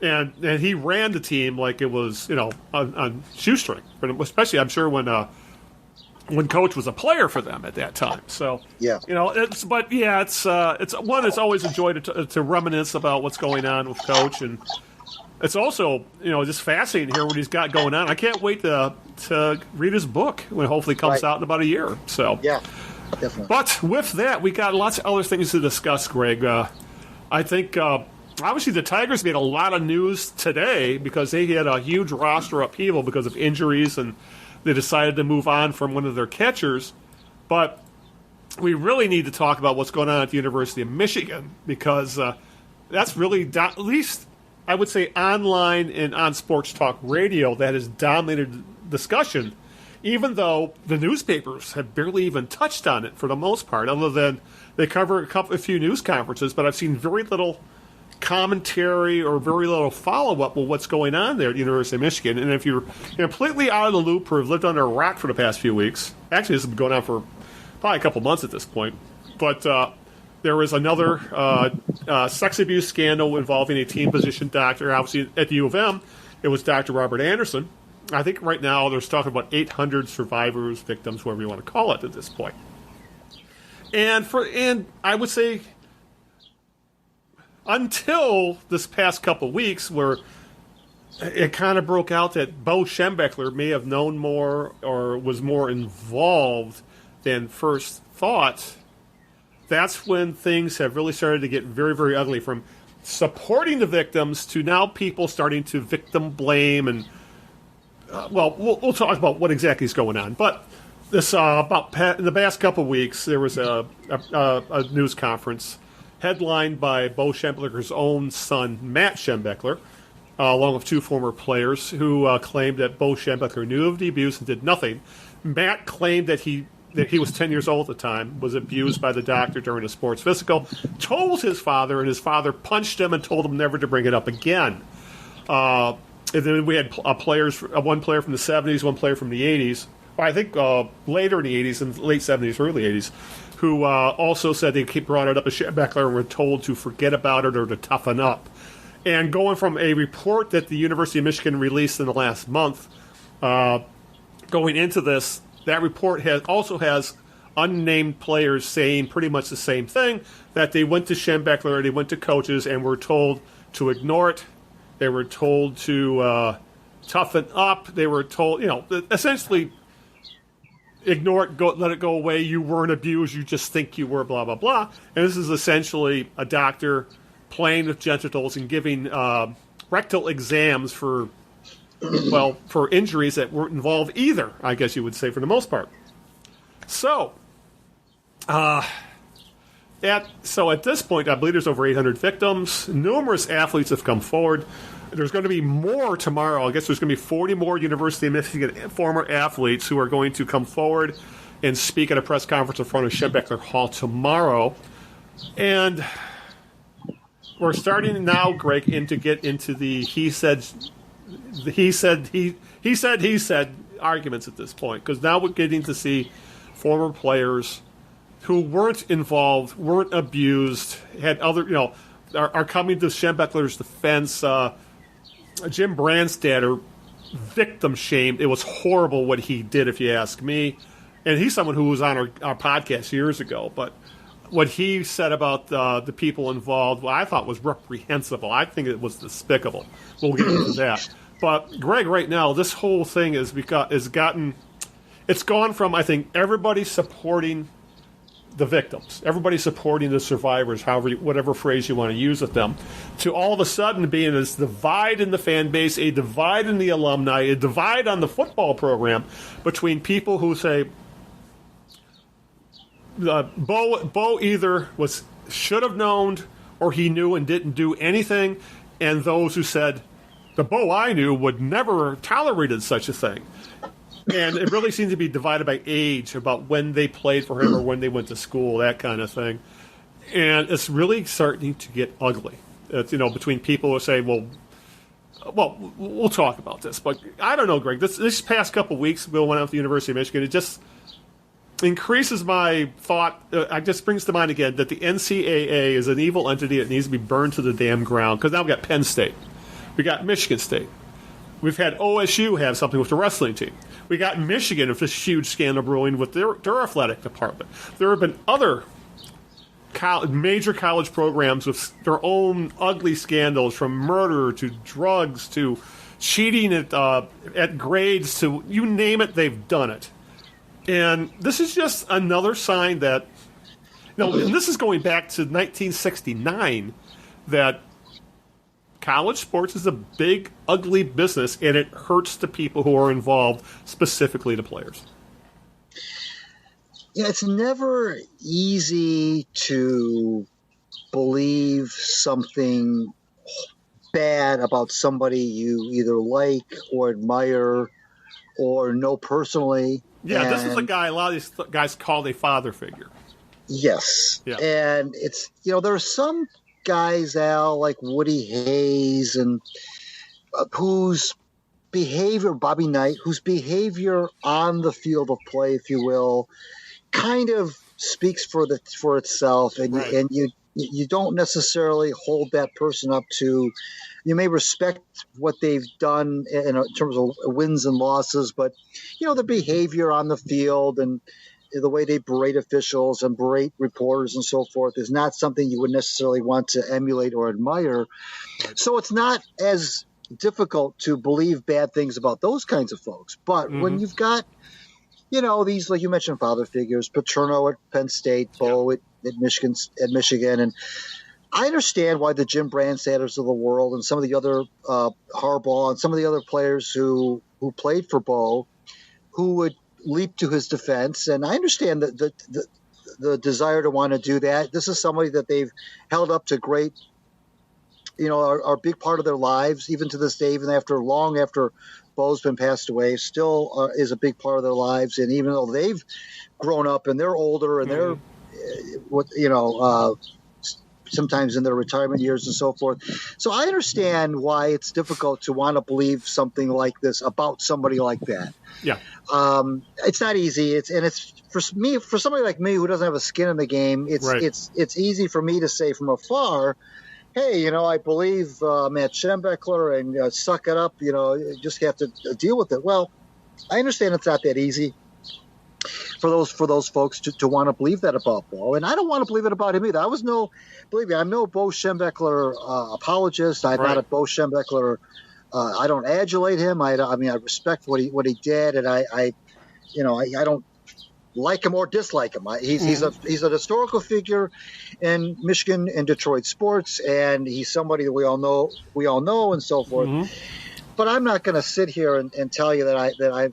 D: and he ran the team like it was on shoestring. Especially, I'm sure when Coach was a player for them at that time. So
E: yeah,
D: it's always a joy to reminisce about what's going on with Coach, and it's also just fascinating to hear what he's got going on. I can't wait to read his book when it hopefully comes out in about a year. So
E: yeah. Definitely.
D: But with that, we got lots of other things to discuss, Greg. I think, obviously, the Tigers made a lot of news today because they had a huge roster upheaval because of injuries, and they decided to move on from one of their catchers. But we really need to talk about what's going on at the University of Michigan because that's really, at least I would say online and on sports talk radio, that has dominated discussion. Even though the newspapers have barely even touched on it for the most part, other than they cover a few news conferences, but I've seen very little commentary or very little follow-up with what's going on there at the University of Michigan. And if you're completely out of the loop or have lived under a rock for the past few weeks, actually this has been going on for probably a couple months at this point, but there was another sex abuse scandal involving a team position doctor. Obviously at the U of M, it was Dr. Robert Anderson. I think right now there's talking about 800 survivors, victims, whatever you want to call it at this point. And I would say until this past couple weeks where it kind of broke out that Bo Schembechler may have known more or was more involved than first thought, that's when things have really started to get very, very ugly, from supporting the victims to now people starting to victim blame and we'll talk about what exactly is going on. But this in the past couple of weeks, there was a news conference headlined by Bo Schembechler's own son, Matt Schembechler, along with two former players who claimed that Bo Schembechler knew of the abuse and did nothing. Matt claimed that he was 10 years old at the time, was abused by the doctor during a sports physical, told his father, and his father punched him and told him never to bring it up again. And then we had players, one player from the 70s, one player from the 80s, I think later in the 80s, and late 70s, early 80s, who also said they brought it up to Schembechler and were told to forget about it or to toughen up. And going from a report that the University of Michigan released in the last month, going into this, that report also has unnamed players saying pretty much the same thing, that they went to Schembechler, they went to coaches, and were told to ignore it. They were told to toughen up. They were told, essentially ignore it, let it go away. You weren't abused. You just think you were, blah, blah, blah. And this is essentially a doctor playing with genitals and giving rectal exams for injuries that weren't involved either, I guess you would say, for the most part. So, at this point, I believe there's over 800 victims. Numerous athletes have come forward. There's going to be more tomorrow. I guess there's going to be 40 more University of Michigan former athletes who are going to come forward and speak at a press conference in front of Schembechler Hall tomorrow. And we're starting now, Greg, to get into the he said arguments at this point, because now we're getting to see former players who weren't involved, weren't abused, had other, are coming to Schembechler's defense. Jim Brandstatter victim shamed. It was horrible what he did, if you ask me. And he's someone who was on our podcast years ago. But what he said about the people involved, what I thought was reprehensible. I think it was despicable. We'll get into that. But Greg, right now, this whole thing it's gone from, I think, everybody supporting the victims, everybody supporting the survivors, whatever phrase you want to use with them, to all of a sudden being this divide in the fan base, a divide in the alumni, a divide on the football program between people who say Bo either should have known or he knew and didn't do anything, and those who said the Bo I knew would never have tolerated such a thing. And it really seems to be divided by age, about when they played for him or when they went to school, that kind of thing. And it's really starting to get ugly. It's, between people who say, well, we'll talk about this. But I don't know, Greg. This past couple of weeks, Bill went out to the University of Michigan. It just increases my thought. It just brings to mind again that the NCAA is an evil entity that needs to be burned to the damn ground. Because now we've got Penn State. We got Michigan State. We've had OSU have something with the wrestling team. We got Michigan with this huge scandal brewing with their athletic department. There have been other major college programs with their own ugly scandals, from murder to drugs to cheating at grades to you name it, they've done it. And this is just another sign that, and this is going back to 1969, that college sports is a big, ugly business, and it hurts the people who are involved, specifically the players.
E: Yeah, it's never easy to believe something bad about somebody you either like or admire or know personally.
D: Yeah, this is a guy a lot of these guys called a father figure.
E: Yes.
D: Yeah.
E: And it's, there are some guys, Al, like Woody Hayes, and whose behavior, Bobby Knight, whose behavior on the field of play, if you will, kind of speaks for itself, and right. and you don't necessarily hold that person up to. You may respect what they've done in terms of wins and losses, but the behavior on the field and the way they berate officials and berate reporters and so forth is not something you would necessarily want to emulate or admire. So it's not as difficult to believe bad things about those kinds of folks. But when you've got, these, like you mentioned, father figures, Paterno at Penn State, Bo at Michigan, and I understand why the Jim Brandstatters of the world and some of the other Harbaugh and some of the other players who played for Bo, who would leap to his defense, and I understand the desire to want to do that. This is somebody that they've held up to great, are a big part of their lives, even to this day, even long after Bo's been passed away, still is a big part of their lives. And even though they've grown up and they're older and they're sometimes in their retirement years and so forth. So I understand why it's difficult to want to believe something like this about somebody like that.
D: Yeah.
E: It's not easy. It's for somebody like me who doesn't have a skin in the game, it's easy for me to say from afar, hey, I believe Matt Schembechler, and suck it up, you just have to deal with it. Well, I understand it's not that easy for those folks to want to believe that about Bo, and I don't want to believe it about him either. Believe me, I'm no Bo Schembechler apologist. I'm not a Bo Schembechler. I don't adulate him. I respect what he did, and I don't like him or dislike him. He's a historical figure in Michigan and Detroit sports, and he's somebody that we all know and so forth. But I'm not going to sit here and tell you that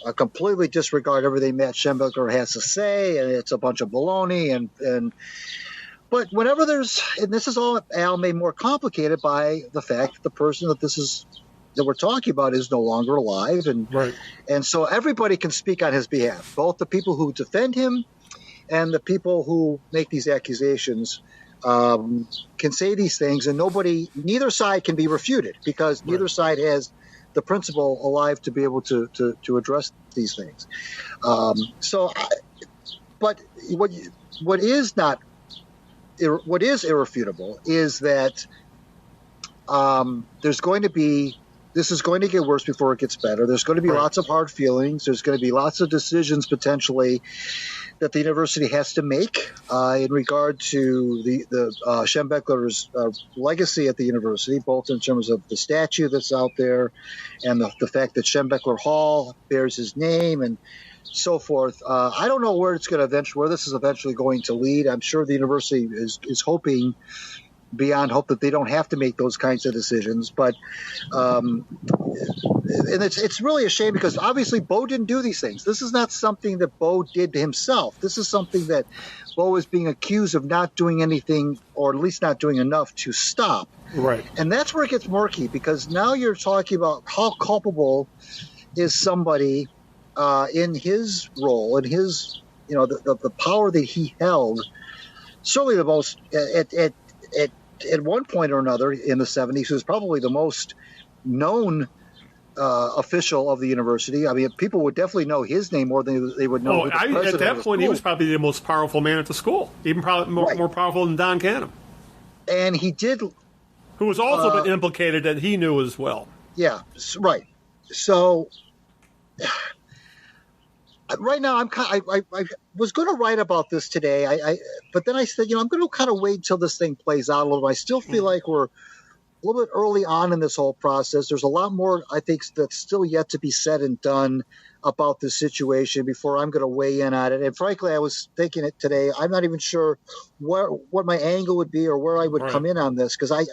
E: I completely disregard everything Matt Schembechler has to say, and it's a bunch of baloney. But whenever and this is all, Al, made more complicated by the fact that the person that we're talking about is no longer alive, and so everybody can speak on his behalf, both the people who defend him and the people who make these accusations can say these things, and neither side can be refuted because neither side has the principal alive to be able to address these things. But what is irrefutable is that there's going to be This is going to get worse before it gets better. There's going to be lots of hard feelings. There's going to be lots of decisions potentially that the university has to make in regard to the Schembechler's legacy at the university, both in terms of the statue that's out there and the fact that Schembechler Hall bears his name and so forth. I don't know where this is eventually going to lead. I'm sure the university is hoping beyond hope that they don't have to make those kinds of decisions. But and it's really a shame because obviously Bo didn't do these things. This is not something that Bo did himself. This is something that Bo is being accused of not doing anything, or at least not doing enough to stop.
D: Right.
E: And that's where it gets murky, because now you're talking about how culpable is somebody in his role, in his, the power that he held. Certainly the most at one point or another in the 70s, he was probably the most known official of the university. I mean, people would definitely know his name more than they would know.
D: At that point, he was probably the most powerful man at the school, even probably more powerful than Don Canham.
E: And he did,
D: who was also been implicated that he knew as well.
E: Yeah, right. So right now, I was going to write about this today, but then I said, I'm going to kind of wait until this thing plays out a little bit. I still feel like we're a little bit early on in this whole process. There's a lot more, I think, that's still yet to be said and done about this situation before I'm going to weigh in on it. And frankly, I was thinking it today. I'm not even sure what my angle would be or where I would come in on this, because I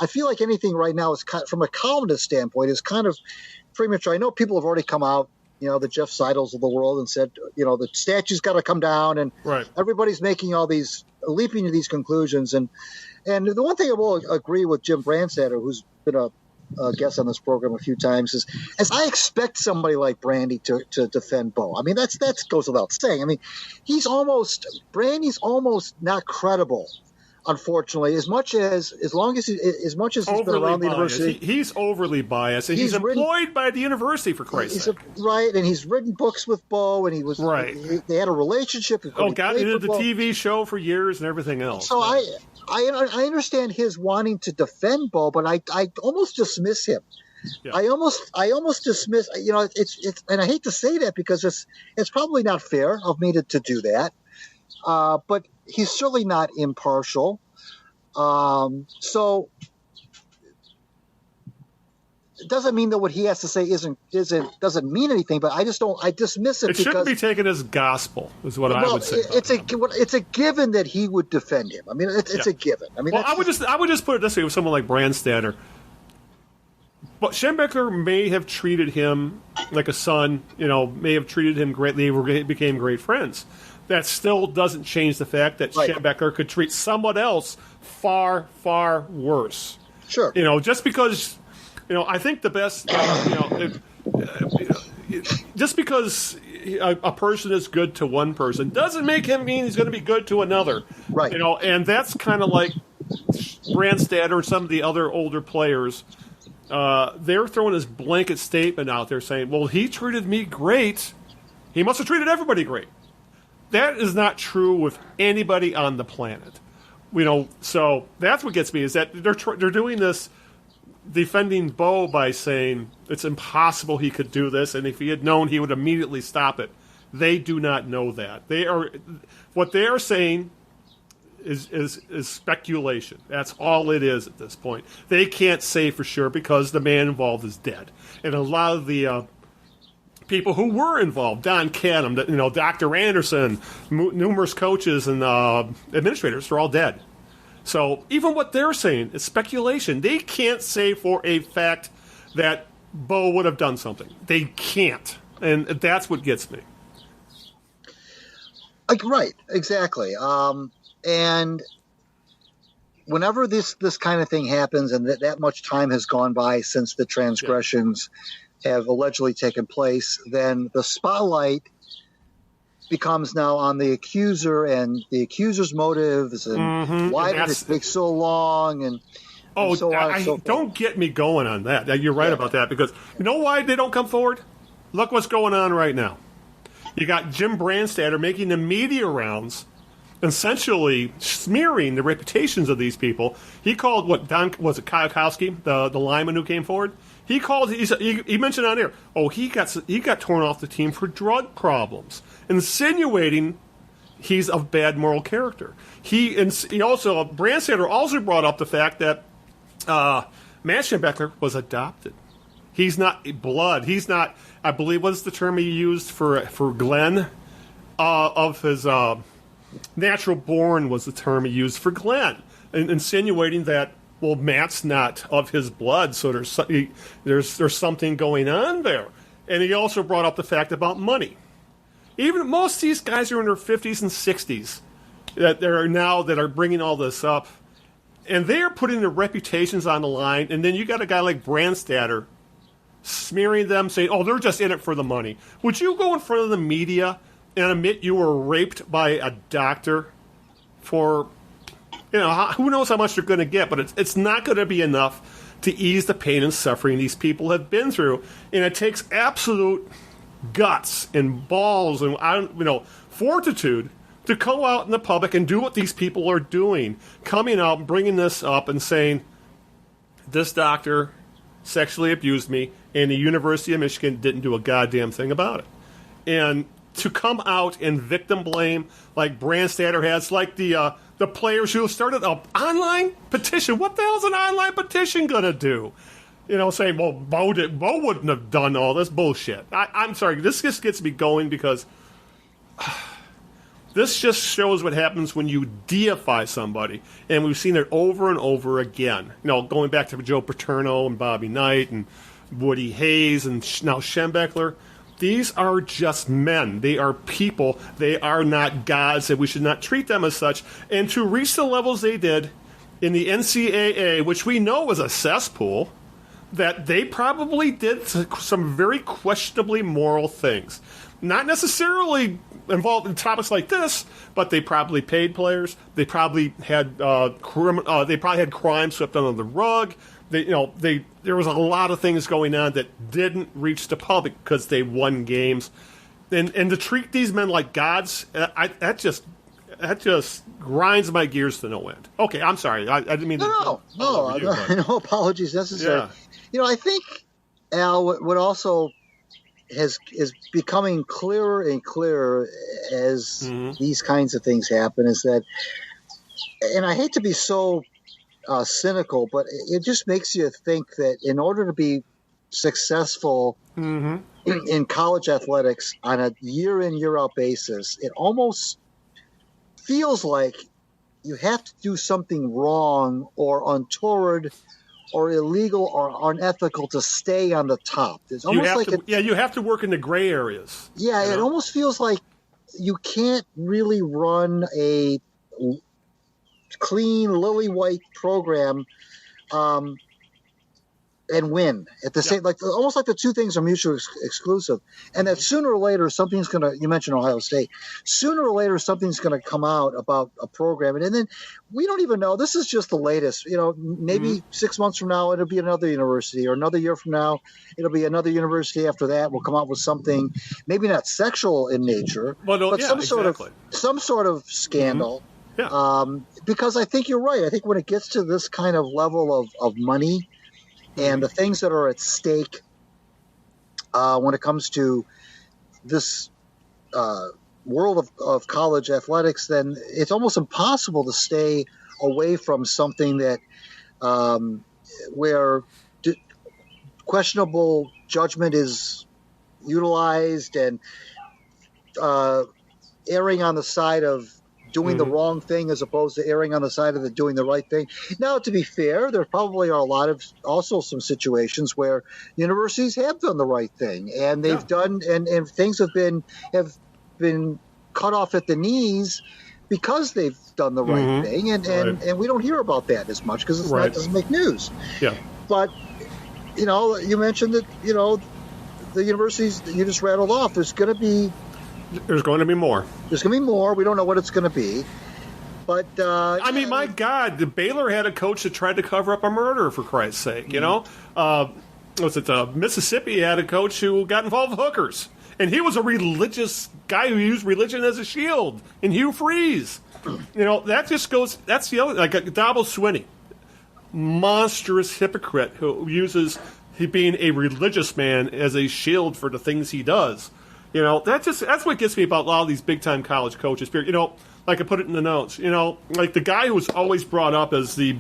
E: feel like anything right now is from a columnist standpoint is kind of premature. I know people have already come out, the Jeff Seidels of the world, and said, the statue's got to come down, and everybody's making leaping to these conclusions. And the one thing I will agree with Jim Brandstatter, who's been a guest on this program a few times, is I expect somebody like Brandy to defend Bo. I mean, that goes without saying. I mean, Brandy's almost not credible, unfortunately, as much as he's been around the university.
D: He's overly biased. And he's employed by the university, for Christ's sake.
E: Right, and he's written books with Bo, and he was they had a relationship.
D: Got into the TV show for years and everything else.
E: So I understand his wanting to defend Bo, but I almost dismiss him. Yeah. I almost dismiss. It's and I hate to say that because it's probably not fair of me to do that. But he's certainly not impartial. So it doesn't mean that what he has to say doesn't mean anything. But I dismiss it. It
D: shouldn't be taken as gospel, is what I would say.
E: It's a given that he would defend him. I mean, it's a given. I mean,
D: I would just put it this way with someone like Brandstatter. But Schembechler may have treated him like a son. May have treated him greatly. They became great friends. That still doesn't change the fact that Schembechler could treat someone else far, far worse.
E: Sure.
D: Just because, I think the best, just because a person is good to one person doesn't make him mean he's going to be good to another.
E: Right.
D: And that's kind of like Brandstatter and some of the other older players. They're throwing this blanket statement out there saying, well, he treated me great. He must have treated everybody great. That is not true with anybody on the planet. So that's what gets me, is that they're doing this, defending Bo by saying it's impossible he could do this, and if he had known, he would immediately stop it. They do not know that. What they are saying is speculation. That's all it is at this point. They can't say for sure because the man involved is dead, and a lot of the people who were involved, Don Canham, Dr. Anderson, numerous coaches and administrators, are all dead. So even what they're saying is speculation. They can't say for a fact that Bo would have done something. They can't, and that's what gets me.
E: Right, exactly. And whenever this kind of thing happens, and that much time has gone by since the transgressions have allegedly taken place, then the spotlight becomes now on the accuser and the accuser's motives and why did it take so long and so on and so forth.
D: Don't get me going on that. You're right about that, because you know why they don't come forward? Look what's going on right now. You got Jim Brandstatter making the media rounds essentially smearing the reputations of these people. He called was it Kwiatkowski, the lineman who came forward? He mentioned on air, he got torn off the team for drug problems, insinuating he's of bad moral character. Brandstatter also brought up the fact that Matt Schembechler was adopted. He's not blood. He's not, I believe, what's the term he used for Glenn? Of his natural born was the term he used for Glenn, insinuating that, well, Matt's not of his blood, so there's something going on there. And he also brought up the fact about money. Even most of these guys are in their 50s and 60s that are bringing all this up, and they are putting their reputations on the line. And then you got a guy like Brandstatter smearing them, saying, they're just in it for the money. Would you go in front of the media and admit you were raped by a doctor for, who knows how much they're going to get, but it's not going to be enough to ease the pain and suffering these people have been through. And it takes absolute guts and balls and, fortitude to go out in the public and do what these people are doing, coming out and bringing this up and saying, this doctor sexually abused me, and the University of Michigan didn't do a goddamn thing about it. And to come out and victim blame like Brandstatter has, like the players who started an online petition. What the hell is an online petition going to do? Saying, well, Bo wouldn't have done all this bullshit. I'm sorry, this just gets me going because this just shows what happens when you deify somebody. And we've seen it over and over again. Going back to Joe Paterno and Bobby Knight and Woody Hayes and now Schembechler. These are just men. They are people. They are not gods, and we should not treat them as such. And to reach the levels they did in the NCAA, which we know was a cesspool, that they probably did some very questionably moral things. Not necessarily involved in topics like this, but they probably paid players. They probably had crime swept under the rug. There was a lot of things going on that didn't reach the public because they won games, and to treat these men like gods, that just grinds my gears to no end. Okay, I'm sorry, I didn't mean to.
E: No apologies necessary. Yeah. I think, Al, what also is becoming clearer and clearer as these kinds of things happen is that, and I hate to be so cynical, but it just makes you think that in order to be successful in college athletics on a year in, year out basis, it almost feels like you have to do something wrong or untoward or illegal or unethical to stay on the top. It's almost
D: you have to work in the gray areas.
E: Yeah, it almost feels like you can't really run a clean, lily white program and win at the same, almost like the two things are mutually exclusive, and that sooner or later something's going to, you mentioned Ohio State, sooner or later something's going to come out about a program, and then we don't even know, this is just the latest, maybe 6 months from now it'll be another university, or another year from now it'll be another university after that will come out with something, maybe not sexual in nature, but some sort of scandal. Because I think you're right. I think when it gets to this kind of level of money and the things that are at stake when it comes to this world of college athletics, then it's almost impossible to stay away from something that where questionable judgment is utilized and erring on the side of doing the wrong thing as opposed to erring on the side of doing the right thing. Now, to be fair, there probably are a lot of also some situations where universities have done the right thing and they've done and things have been cut off at the knees because they've done the right thing, and we don't hear about that as much because it doesn't make news. Yeah. But you mentioned that the universities that you just rattled off. There's going to be more. There's going to be more. We don't know what it's going to be. But
D: my God, Baylor had a coach that tried to cover up a murder, for Christ's sake. Mississippi had a coach who got involved with hookers. And he was a religious guy who used religion as a shield. And Hugh Freeze. That just goes, that's the other, like Dabo Swinney. Monstrous hypocrite who uses being a religious man as a shield for the things he does. That's what gets me about a lot of these big-time college coaches. Like I put it in the notes, like the guy who was always brought up as the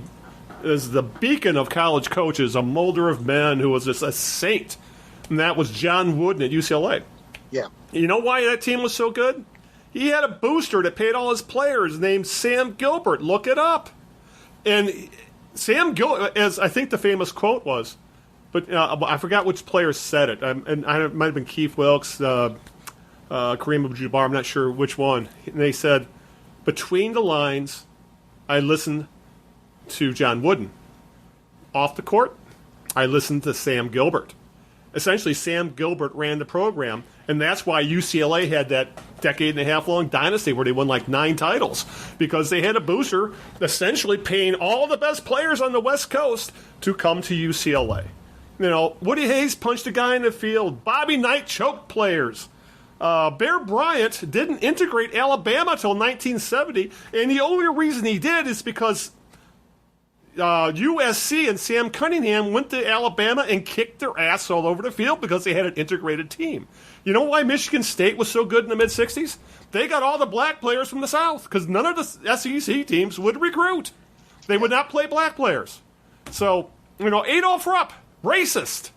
D: beacon of college coaches, a molder of men who was just a saint, and that was John Wooden at UCLA.
E: Yeah.
D: You know why that team was so good? He had a booster that paid all his players named Sam Gilbert. Look it up. And Sam Gilbert, as I think the famous quote was, but I forgot which player said it. It might have been Keith Wilkes, Kareem Abdul-Jabbar, I'm not sure which one. And they said, between the lines, I listened to John Wooden. Off the court, I listened to Sam Gilbert. Essentially, Sam Gilbert ran the program, and that's why UCLA had that decade-and-a-half-long dynasty where they won like 9 titles, because they had a booster essentially paying all the best players on the West Coast to come to UCLA. Woody Hayes punched a guy in the field. Bobby Knight choked players. Bear Bryant didn't integrate Alabama until 1970, and the only reason he did is because USC and Sam Cunningham went to Alabama and kicked their ass all over the field because they had an integrated team. You know why Michigan State was so good in the mid-'60s? They got all the black players from the South because none of the SEC teams would recruit. They would not play black players. So, Adolph Rupp, racist.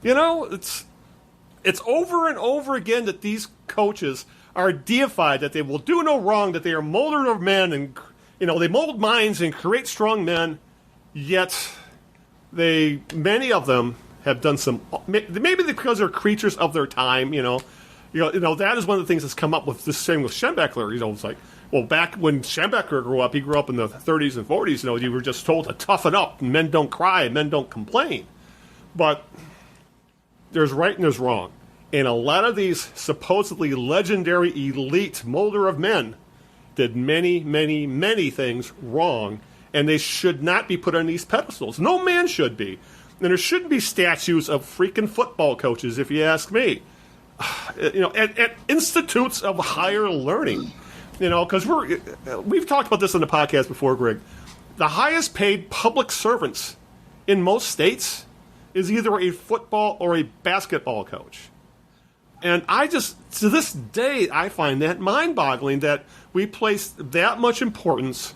D: It's over and over again that these coaches are deified, that they will do no wrong, that they are molder of men, and they mold minds and create strong men. Yet, many of them have done some. Maybe because they're creatures of their time. That is one of the things that's come up with this thing with Schembechler. It's like, well, back when Schembechler grew up, he grew up in the 30s and 40s. You were just told to toughen up. Men don't cry. Men don't complain. But there's right and there's wrong, and a lot of these supposedly legendary elite molder of men did many, many, many things wrong. And they should not be put on these pedestals. No man should be. And there shouldn't be statues of freaking football coaches, if you ask me. At institutes of higher learning. Because we've talked about this on the podcast before, Greg. The highest paid public servants in most states is either a football or a basketball coach. And to this day, I find that mind-boggling that we place that much importance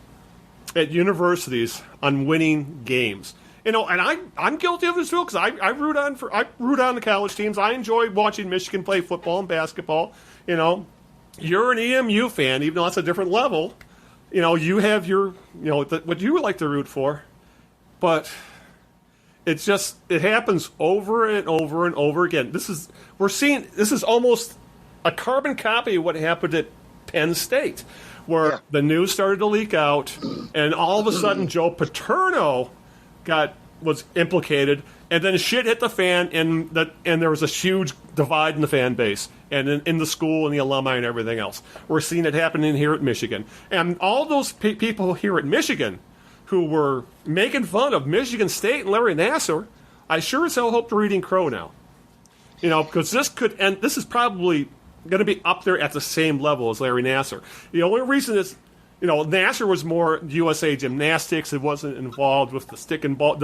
D: at universities on winning games. And I'm guilty of this too, because I root on the college teams. I enjoy watching Michigan play football and basketball. You're an EMU fan, even though that's a different level. You have your what you would like to root for, but it happens over and over and over again. This is almost a carbon copy of what happened at Penn State, where the news started to leak out, and all of a sudden Joe Paterno was implicated, and then shit hit the fan, and there was a huge divide in the fan base, and in the school and the alumni and everything else. We're seeing it happening here at Michigan. And all those people here at Michigan who were making fun of Michigan State and Larry Nassar, I sure as hell hope they're eating crow now. Because this could end. This is probably going to be up there at the same level as Larry Nassar. The only reason is, Nassar was more USA Gymnastics. It wasn't involved with the stick and ball.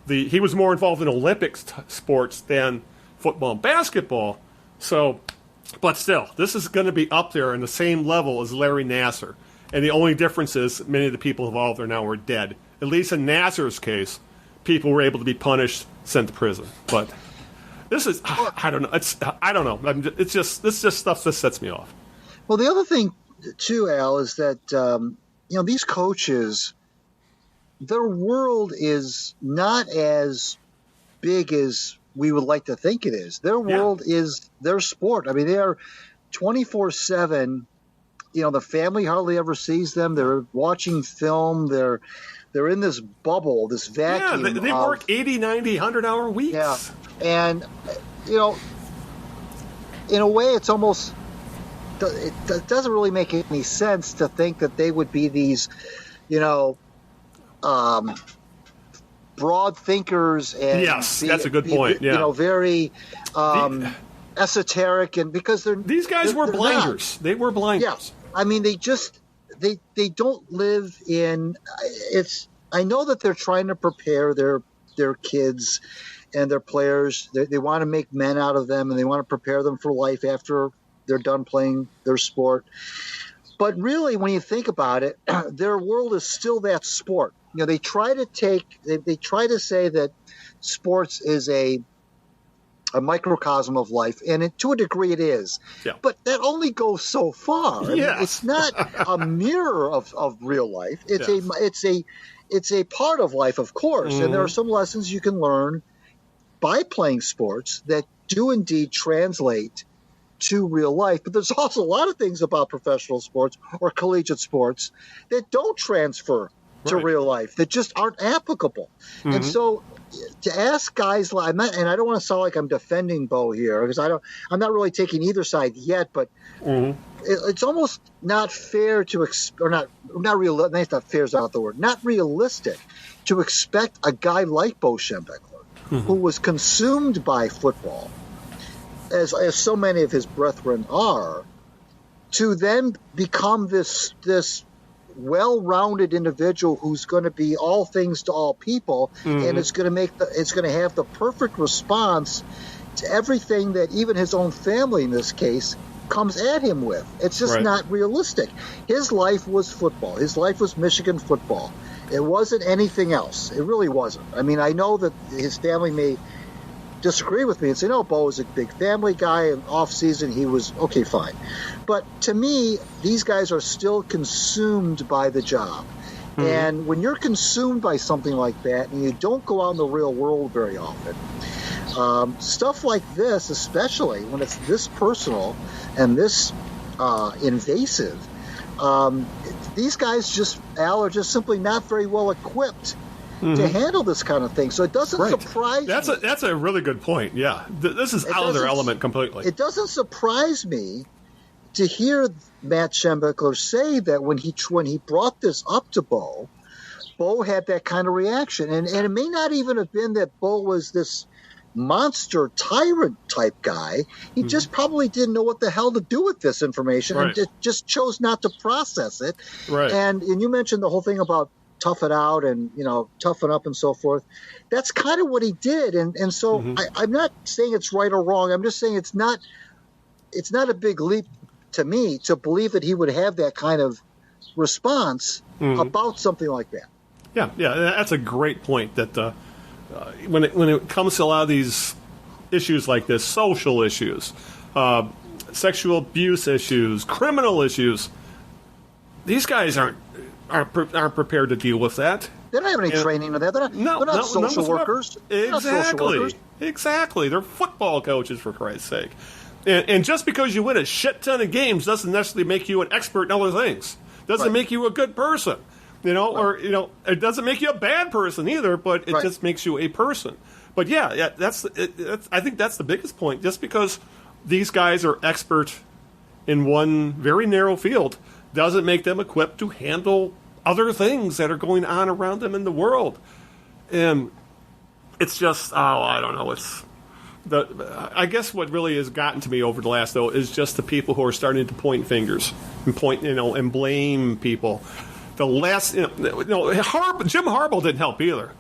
D: He was more involved in Olympic sports than football and basketball. So, but still, this is going to be up there in the same level as Larry Nassar. And the only difference is many of the people involved are dead. At least in Nassar's case, people were able to be punished, sent to prison. But this is, I don't know. I don't know. It's just stuff that sets me off.
E: Well, the other thing too, Al, is that these coaches, their world is not as big as we would like to think it is. Their world is their sport. I mean, they are 24/7. The family hardly ever sees them. They're watching film. They're in this bubble, this vacuum.
D: Yeah, they work 80, 90, 100-hour weeks.
E: Yeah, and in a way, it's almost it doesn't really make any sense to think that they would be these, broad thinkers. And
D: yes, that's a good point. Yeah,
E: very. esoteric, and because
D: these guys were blinders. They were blinders.
E: Yeah, I mean, they don't live in. I know that they're trying to prepare their kids and their players. They want to make men out of them, and they want to prepare them for life after they're done playing their sport. But really, when you think about it, their world is still that sport. They try to say that sports is a microcosm of life, and to a degree it is.
D: Yeah.
E: But that only goes so far. I mean, it's not a mirror of real life. It's a part of life, of course, and there are some lessons you can learn by playing sports that do indeed translate to real life. But there's also a lot of things about professional sports or collegiate sports that don't transfer to real life, that just aren't applicable. And so to ask guys like, and I don't want to sound like I'm defending Bo here, because I'm not really taking either side yet, but it's almost not fair to not realistic to expect a guy like Bo Schembechler, who was consumed by football, as so many of his brethren are, to then become this well-rounded individual who's going to be all things to all people, and it's going to have the perfect response to everything that even his own family, in this case, comes at him with. It's just not realistic. His life was football. His life was Michigan football. It wasn't anything else. It really wasn't. I mean, I know that his family may disagree with me and say, no, Bo was a big family guy, and off season he was okay, fine. But to me, these guys are still consumed by the job. And when you're consumed by something like that and you don't go out in the real world very often, stuff like this, especially when it's this personal and this invasive, these guys are just simply not very well equipped to handle this kind of thing. So it doesn't surprise me.
D: That's a really good point. Yeah. This is out of their element completely.
E: It doesn't surprise me to hear Matt Schembechler say that when he brought this up to Bo had that kind of reaction. And it may not even have been that Bo was this monster tyrant type guy. He just probably didn't know what the hell to do with this information and just chose not to process it.
D: Right.
E: And you mentioned the whole thing about tough it out and, toughen up and so forth. That's kind of what he did. And so I'm not saying it's right or wrong. I'm just saying it's not a big leap to me to believe that he would have that kind of response about something like that.
D: Yeah, that's a great point. That when it comes to a lot of these issues like this, social issues, sexual abuse issues, criminal issues, these guys aren't prepared to deal with that.
E: They don't have any training in that. They're not social workers.
D: Exactly. They're football coaches, for Christ's sake. And just because you win a shit ton of games doesn't necessarily make you an expert in other things. Doesn't make you a good person, or it doesn't make you a bad person either. But it just makes you a person. But that's I think that's the biggest point. Just because these guys are expert in one very narrow field doesn't make them equipped to handle other things that are going on around them in the world. And it's just, I don't know. I guess what really has gotten to me over the last, though, is just the people who are starting to point fingers and and blame people. The last, Jim Harbaugh didn't help either.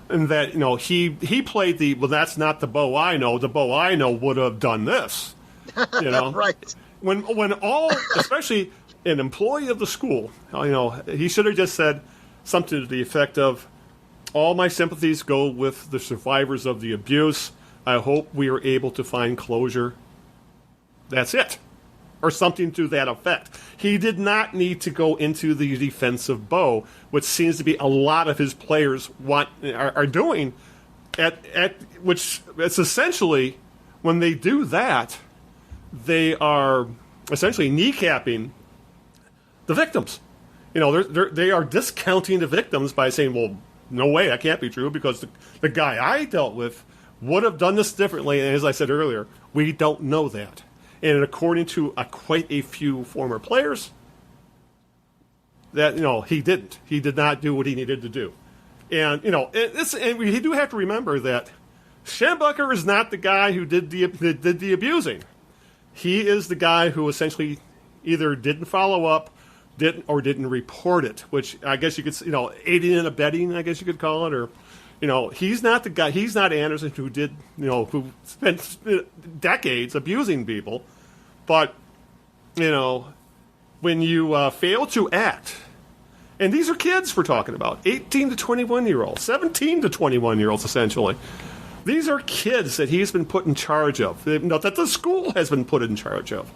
D: And that, he played that's not the Bo I know. The Bo I know would have done this.
E: Right.
D: When all, especially an employee of the school, he should have just said something to the effect of, all my sympathies go with the survivors of the abuse. I hope we are able to find closure. That's it. Or something to that effect. He did not need to go into the defense of Bo, which seems to be a lot of his players are doing, which it's essentially, when they do that, they are essentially kneecapping the victims. They are discounting the victims by saying, well, no way, that can't be true, because the guy I dealt with would have done this differently. And as I said earlier, we don't know that. And according to quite a few former players, that he didn't. He did not do what he needed to do. And and we do have to remember that Schembechler is not the guy who did the abusing. He is the guy who essentially either didn't follow up, didn't report it, which I guess you could, aiding and abetting, I guess you could call it, or, he's not the guy. He's not Anderson who did, who spent decades abusing people, but, when you fail to act. And these are kids we're talking about, 18 to 21-year-olds, 17 to 21-year-olds, essentially. These are kids that he's been put in charge of, that the school has been put in charge of.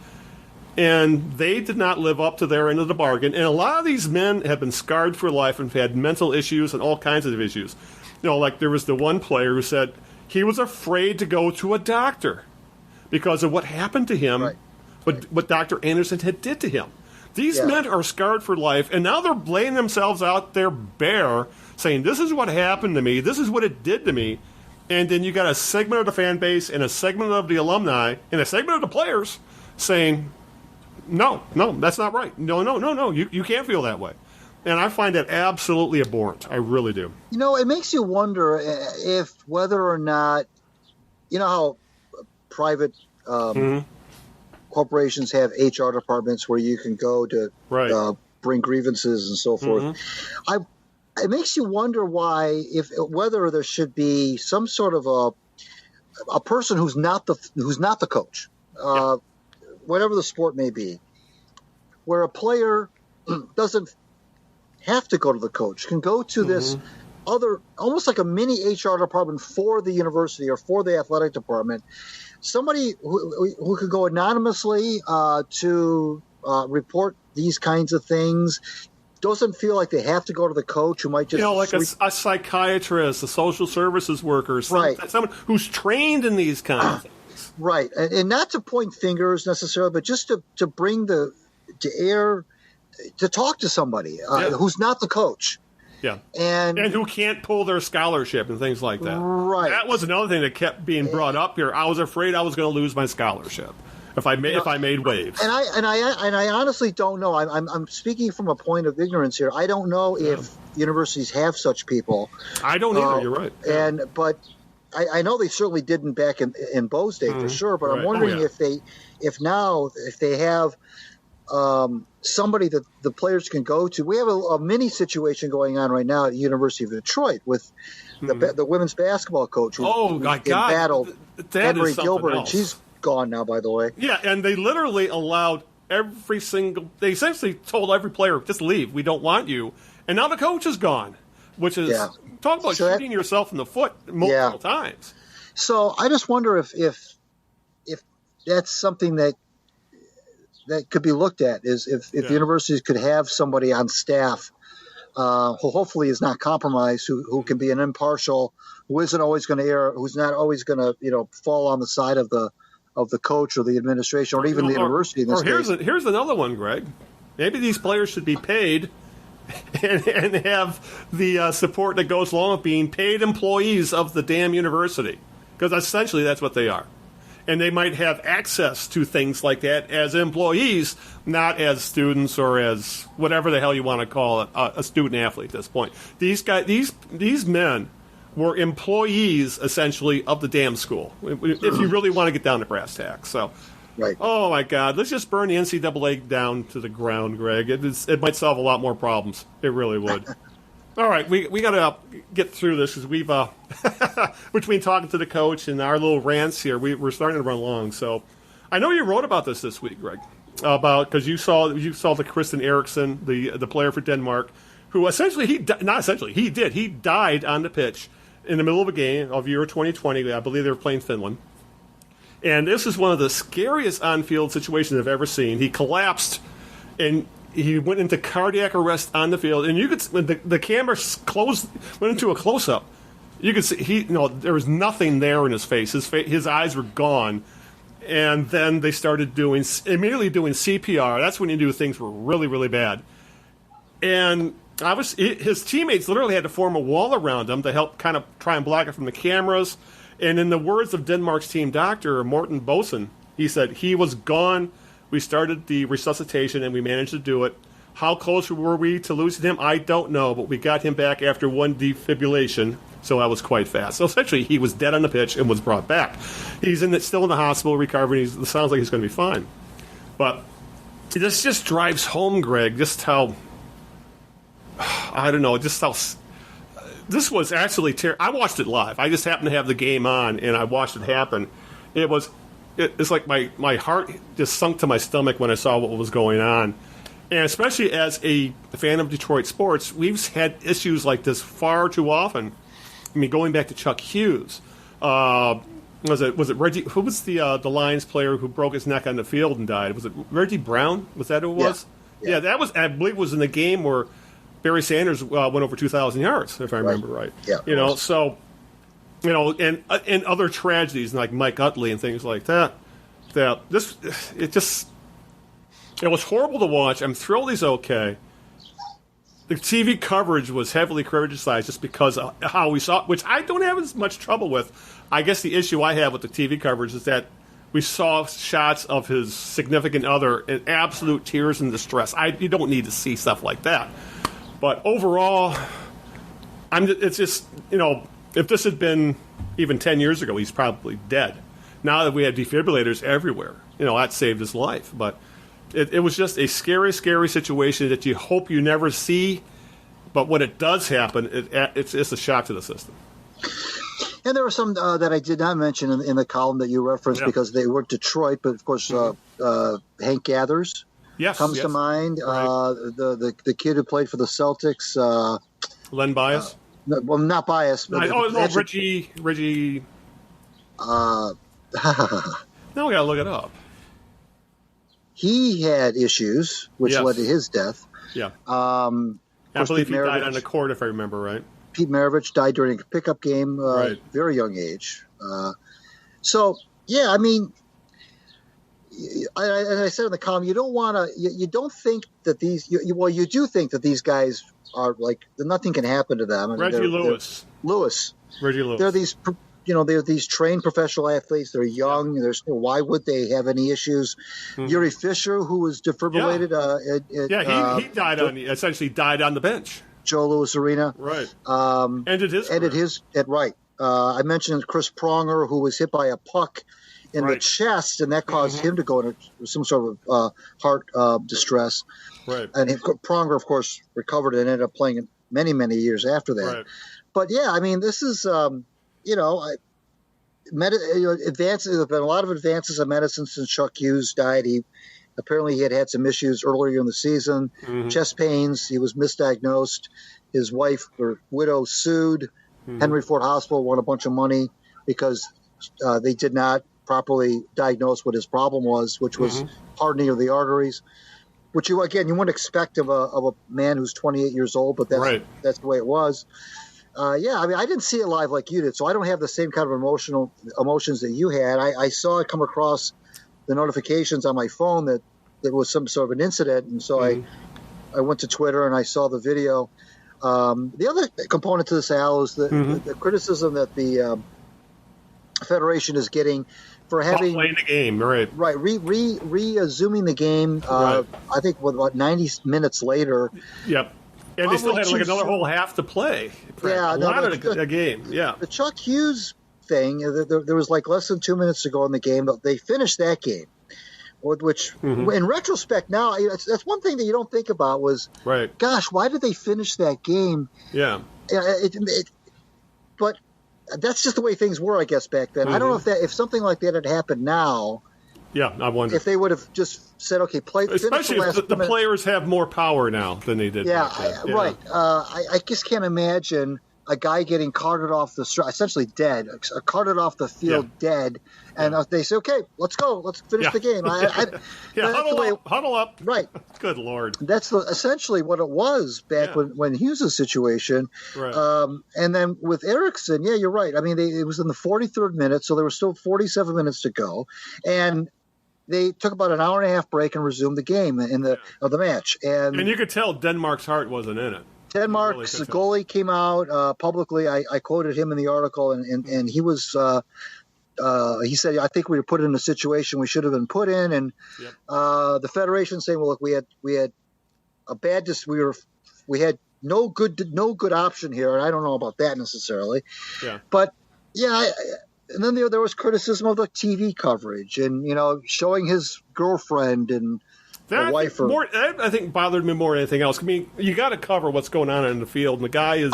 D: And they did not live up to their end of the bargain. And a lot of these men have been scarred for life and have had mental issues and all kinds of issues. Like there was the one player who said he was afraid to go to a doctor because of what happened to him, what Dr. Anderson had did to him. These men are scarred for life, and now they're laying themselves out there bare, saying, this is what happened to me, this is what it did to me. And then you got a segment of the fan base and a segment of the alumni and a segment of the players saying, no, that's not right. No, you can't feel that way. And I find that absolutely abhorrent. I really do.
E: It makes you wonder if whether or not, how private corporations have HR departments where you can go to bring grievances and so forth. It makes you wonder whether there should be some sort of a person who's not the coach, whatever the sport may be, where a player doesn't have to go to the coach, can go to this other, almost like a mini HR department for the university or for the athletic department. Somebody who could go anonymously to report these kinds of things, doesn't feel like they have to go to the coach who might just...
D: like a psychiatrist, a social services worker, someone who's trained in these kinds of things.
E: Right. And not to point fingers necessarily, but just to bring to talk to somebody who's not the coach.
D: Yeah, and who can't pull their scholarship and things like that.
E: Right.
D: That was another thing that kept being brought up here. I was afraid I was going to lose my scholarship if I made waves.
E: And I honestly don't know. I'm speaking from a point of ignorance here. I don't know if universities have such people.
D: I don't either. You're right.
E: Yeah. But I know they certainly didn't back in Bo's day for sure. But I'm wondering if they have somebody that the players can go to. We have a mini situation going on right now at the University of Detroit with the women's basketball coach who battled Henry Gilbert, and she's gone now, by the way.
D: Yeah, and they literally allowed they essentially told every player, just leave, we don't want you. And now the coach is gone, which is, talk about shooting yourself in the foot multiple times.
E: So I just wonder if that's something that could be looked at, is if universities could have somebody on staff who hopefully is not compromised, who can be an impartial, who isn't always going to err, who's not always going to fall on the side of the coach or the administration or even the university in this case.
D: Here's another one, Greg. Maybe these players should be paid and have the support that goes along with being paid employees of the damn university, because essentially that's what they are. And they might have access to things like that as employees, not as students or as whatever the hell you want to call it, a student athlete at this point. These men were employees, essentially, of the damn school, if you really want to get down to brass tacks. So, oh, my God, let's just burn the NCAA down to the ground, Greg. It might solve a lot more problems. It really would. All right, we got to get through this because we've between talking to the coach and our little rants here, we're starting to run long. So I know you wrote about this week, Greg, because you saw the Christian Eriksen, the player for Denmark, who he died on the pitch in the middle of a game of Euro 2020. I believe they were playing Finland. And this is one of the scariest on-field situations I've ever seen. He collapsed and he went into cardiac arrest on the field, and you could, when the camera went into a close-up, you could see there was nothing there in his face. His eyes were gone, and then they started immediately doing CPR. That's when you knew things were really, really bad. And his teammates literally had to form a wall around him to help kind of try and block it from the cameras. And in the words of Denmark's team doctor, Morten Boesen, he said he was gone. We started the resuscitation, and we managed to do it. How close were we to losing him? I don't know, but we got him back after one defibrillation, so that was quite fast. So essentially, he was dead on the pitch and was brought back. He's still in the hospital recovering. It sounds like he's going to be fine. But this just drives home, Greg, just how, I don't know, just how, this was actually terrible. I watched it live. I just happened to have the game on, and I watched it happen. It's like my heart just sunk to my stomach when I saw what was going on. And especially as a fan of Detroit sports, we've had issues like this far too often. I mean, going back to Chuck Hughes, was it Reggie? Who was the Lions player who broke his neck on the field and died? Was it Reggie Brown? Was that who it was? Yeah, that was. I believe it was in the game where Barry Sanders went over 2,000 yards, if I remember right.
E: Yeah,
D: so and other tragedies like Mike Utley and things like that. It was horrible to watch. I'm thrilled he's okay. The TV coverage was heavily criticized just because of how we saw it, which I don't have as much trouble with. I guess the issue I have with the TV coverage is that we saw shots of his significant other in absolute tears and distress. You don't need to see stuff like that. But overall, it's just, if this had been even 10 years ago, he's probably dead. Now that we have defibrillators everywhere, that saved his life. But it was just a scary, scary situation that you hope you never see. But when it does happen, it's a shock to the system.
E: And there were some that I did not mention in the column that you referenced because they were Detroit. But, of course, Hank Gathers comes to mind. Right. The kid who played for the Celtics.
D: Len Bias?
E: Well, not Bias. But
D: Reggie. Now we got to look it up.
E: He had issues, which led to his death.
D: Yeah. I believe he died on the court, if I remember right.
E: Pete Maravich died during a pickup game, very young age. I mean, as I said in the column, you don't want to. You don't think that these. You do think that these guys are like nothing can happen to them.
D: Reggie Lewis. Reggie Lewis.
E: They're these. They're these trained professional athletes. They're young. Why would they have any issues? Yuri Fisher, who was defibrillated.
D: He died essentially died on the bench.
E: Joe Louis Arena.
D: Right.
E: Ended his. I mentioned Chris Pronger, who was hit by a puck in the chest, and that caused him to go into some sort of heart distress.
D: Right.
E: And Pronger, of course, recovered and ended up playing many, many years after that.
D: Right.
E: But I mean, this is. Advances. There've been a lot of advances in medicine since Chuck Hughes died. He apparently had some issues earlier in the season, chest pains. He was misdiagnosed. His wife or widow sued Henry Ford Hospital, won a bunch of money because they did not properly diagnose what his problem was, which was hardening of the arteries. Which you wouldn't expect of a man who's 28 years old, but that's the way it was. I mean, I didn't see it live like you did, so I don't have the same kind of emotions that you had. I saw it come across the notifications on my phone that there was some sort of an incident, and so I went to Twitter and I saw the video. The other component to this, Al, is the criticism that the Federation is getting for having
D: playing the game, right,
E: resuming the game. I think about 90 minutes later.
D: Yep. And they still had another whole half to play. A game. Yeah.
E: The Chuck Hughes thing, there was like less than 2 minutes to go in the game, but they finished that game. Which, in retrospect, now that's one thing that you don't think about was, gosh, why did they finish that game?
D: Yeah.
E: But that's just the way things were, I guess, back then. I don't know if something like that had happened now.
D: Yeah, I wonder
E: if they would have just said, "Okay, play."
D: Especially if the players have more power now than they did.
E: Yeah, right. I just can't imagine a guy getting carted off essentially dead, carted off the field dead, and they say, "Okay, let's go, let's finish the game."
D: Huddle up.
E: Right.
D: Good Lord.
E: That's essentially what it was back when Hughes' situation.
D: Right.
E: And then with Erickson, you're right. I mean, it was in the 43rd minute, so there were still 47 minutes to go, and they took about an hour and a half break and resumed the game of the match. And
D: you could tell Denmark's heart wasn't in it.
E: Denmark's goalie came out publicly. I quoted him in the article, and he was he said, "I think we were put in a situation we should have been put in." And the Federation saying, "Well, look, we had we had no good option here. I don't know about that necessarily.
D: Yeah.
E: But yeah, and then there was criticism of the TV coverage and showing his girlfriend and the wife.
D: That I think bothered me more than anything else. I mean, you got to cover what's going on in the field, and the guy is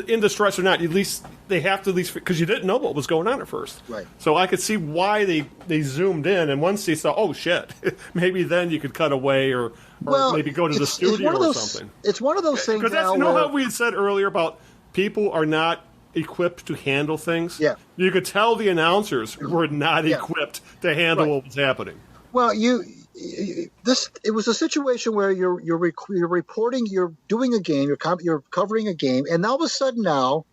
D: in distress or not. At least they have to, because you didn't know what was going on at first.
E: Right.
D: So I could see why they zoomed in, and once they saw, oh shit, maybe then you could cut away or maybe go to the studio or something.
E: It's one of those things.
D: Because that's how we had said earlier about people are not equipped to handle things.
E: Yeah.
D: You could tell the announcers were not equipped to handle what was happening.
E: Well, it was a situation where you're reporting, you're doing a game, you're covering a game, and all of a sudden now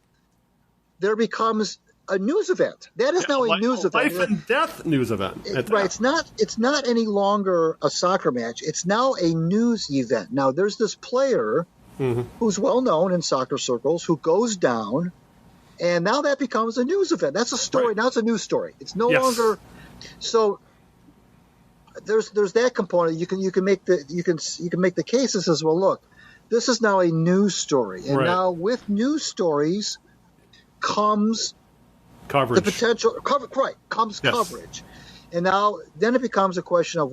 E: there becomes a news event. That is now a news event,
D: life and death news event.
E: Right? It's not any longer a soccer match. It's now a news event. Now there's this player who's well known in soccer circles who goes down, and now that becomes a news event. That's a story. Right. Now it's a news story. It's no longer so. There's that component. You can make the cases as well. Look, this is now a news story, and now with news stories comes
D: coverage.
E: The potential coverage, and now then it becomes a question of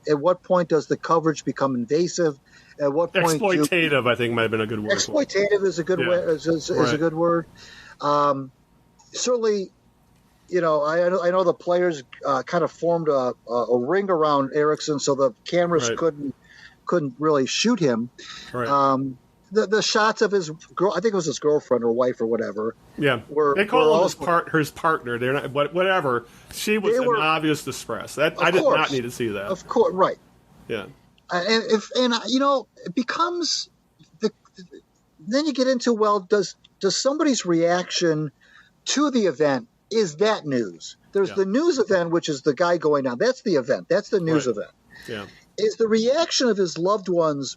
E: at what point does the coverage become invasive? At what point
D: exploitative? I think might have been a good word.
E: Exploitative is a good is a good word. Certainly. I know the players kind of formed a ring around Erickson, so the cameras couldn't really shoot him. Right. The shots of his girl, I think it was his girlfriend or wife or whatever.
D: Yeah, they call him his partner. They're not whatever. She was in obvious distress. I did not need to see that.
E: Of course, right.
D: Yeah,
E: it becomes then you get into does somebody's reaction to the event. Is that news? There's the news event, which is the guy going down. That's the event. That's the news event.
D: Yeah.
E: Is the reaction of his loved ones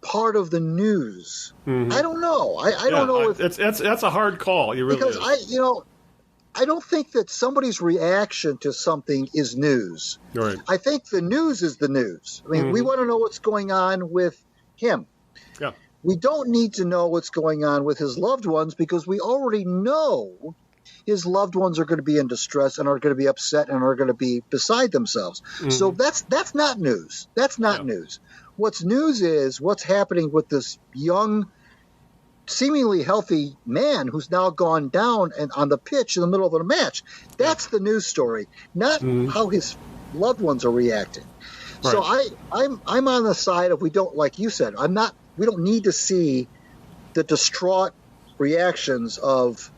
E: part of the news? Mm-hmm. I don't know. I don't know if
D: that's a hard call. You really
E: because I don't think that somebody's reaction to something is news.
D: Right.
E: I think the news is the news. I mean, we want to know what's going on with him.
D: Yeah.
E: We don't need to know what's going on with his loved ones because we already know his loved ones are going to be in distress and are going to be upset and are going to be beside themselves. Mm-hmm. So that's not news. That's not news. What's news is what's happening with this young, seemingly healthy man who's now gone down and on the pitch in the middle of a match. That's the news story, not how his loved ones are reacting. Right. So I'm on the side of we don't, like you said, we don't need to see the distraught reactions of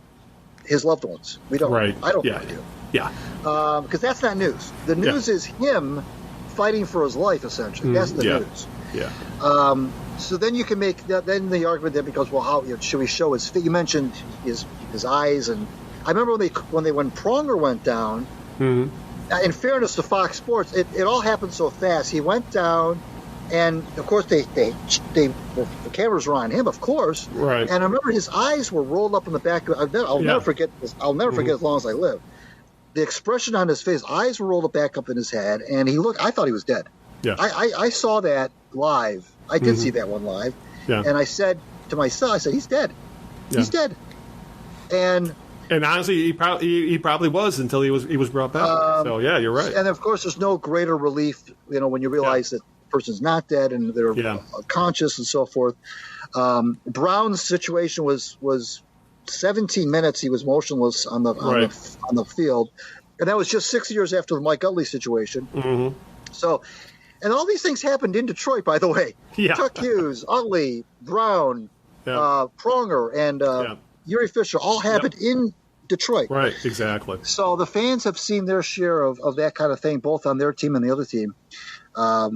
E: his loved ones. We don't.
D: Right.
E: I don't think we do.
D: Yeah.
E: Because that's not news. The news is him fighting for his life, essentially. That's the news.
D: Yeah.
E: So then you can make that. Then the argument then becomes, well, how should we show his? You mentioned his eyes, and I remember when Pronger went down. Mm-hmm. In fairness to Fox Sports, it all happened so fast. He went down. And of course, the cameras were on him, of course.
D: Right.
E: And I remember his eyes were rolled up in the back. I'll never forget this. I'll never forget as long as I live. The expression on his face, eyes were rolled back up in his head, and he looked. I thought he was dead.
D: Yeah.
E: I saw that live. I did see that one live. Yeah. And I said to myself, he's dead. Yeah. He's dead. And
D: honestly, he probably was until he was brought back. So yeah, you're right.
E: And of course, there's no greater relief, when you realize that person's not dead and they're conscious and so forth. Brown's situation was 17 minutes he was motionless on the field, and that was just 6 years after the Mike Utley situation. Mm-hmm. So, and all these things happened in Detroit, by the way.
D: Yeah.
E: Chuck Hughes, Utley, Brown, Pronger, and Yuri Fisher all happened in Detroit.
D: Right, exactly.
E: So the fans have seen their share of that kind of thing, both on their team and the other team.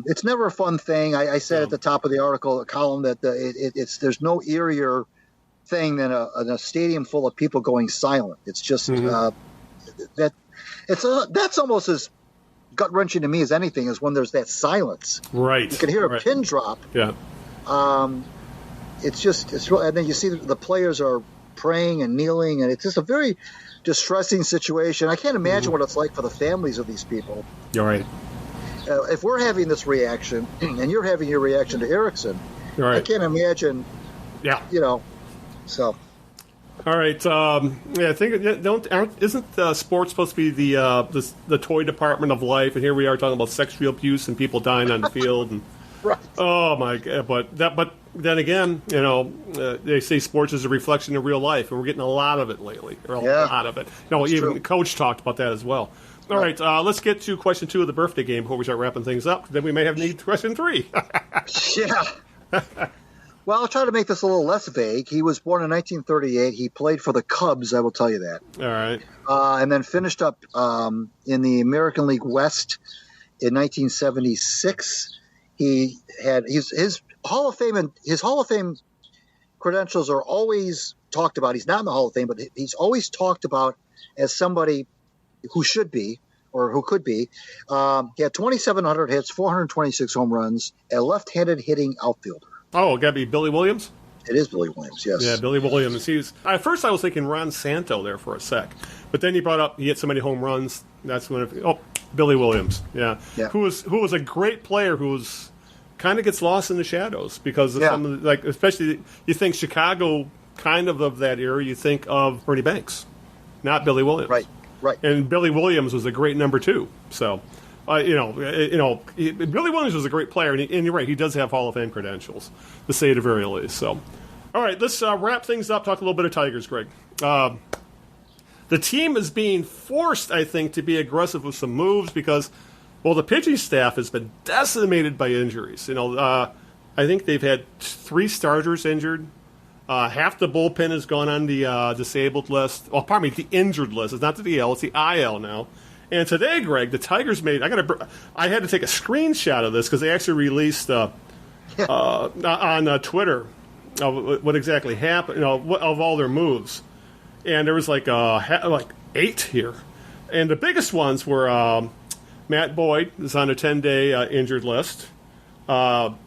E: It's never a fun thing. I said at the top of the column that there's no eerier thing than a stadium full of people going silent. It's just that's almost as gut wrenching to me as anything is when there's that silence.
D: Right.
E: You can hear a pin drop.
D: Yeah.
E: And then you see the players are praying and kneeling, and it's just a very distressing situation. I can't imagine what it's like for the families of these people.
D: You're right.
E: if we're having this reaction and you're having your reaction to Erickson,
D: Right.
E: I can't imagine.
D: Yeah.
E: So.
D: All right. I think isn't sports supposed to be the toy department of life? And here we are talking about sexual abuse and people dying on the field. And
E: Right.
D: oh my God! But then again, they say sports is a reflection of real life, and we're getting a lot of it lately. Or a lot of it. Even
E: true.
D: the coach talked about that as well. All right. Let's get to question 2 of the birthday game before we start wrapping things up. Then we may have need question 3.
E: Yeah. Well, I'll try to make this a little less vague. He was born in 1938. He played for the Cubs, I will tell you that.
D: All right.
E: And then finished up in the American League West in 1976. He had his Hall of Fame credentials are always talked about. He's not in the Hall of Fame, but he's always talked about as somebody who should be or who could be. He had 2,700 hits, 426 home runs, a left-handed hitting outfielder.
D: Oh, got to be Billy Williams?
E: It is Billy Williams, yes.
D: Yeah, Billy Williams. At first I was thinking Ron Santo there for a sec. But then he brought up he hit so many home runs. That's when Billy Williams. Yeah. Who was a great player who was kind of gets lost in the shadows because of some of the, especially you think Chicago kind of that era, you think of Ernie Banks, not Billy Williams.
E: Right.
D: And Billy Williams was a great number 2. So Billy Williams was a great player, and you're right, he does have Hall of Fame credentials, to say the very least. So, all right, let's wrap things up. Talk a little bit of Tigers, Greg. The team is being forced, I think, to be aggressive with some moves because, the pitching staff has been decimated by injuries. I think they've had 3 starters injured. Half the bullpen has gone on the disabled list. Oh, pardon me, the injured list. It's not the DL, it's the IL now. And today, Greg, the Tigers made. I had to take a screenshot of this because they actually released on Twitter what exactly happened. Of all their moves, and there was like 8 here, and the biggest ones were Matt Boyd is on a 10-day injured list, and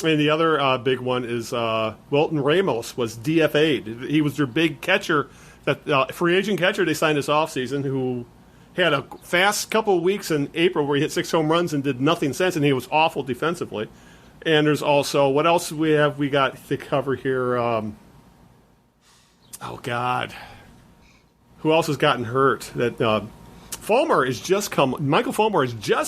D: the other big one is Wilton Ramos was DFA'd. He was their big catcher, that free agent catcher they signed this offseason, who had a fast couple of weeks in April where he hit 6 home runs and did nothing since, and he was awful defensively. And there's also, what else we got to cover here? Who else has gotten hurt? That Michael Fulmer has just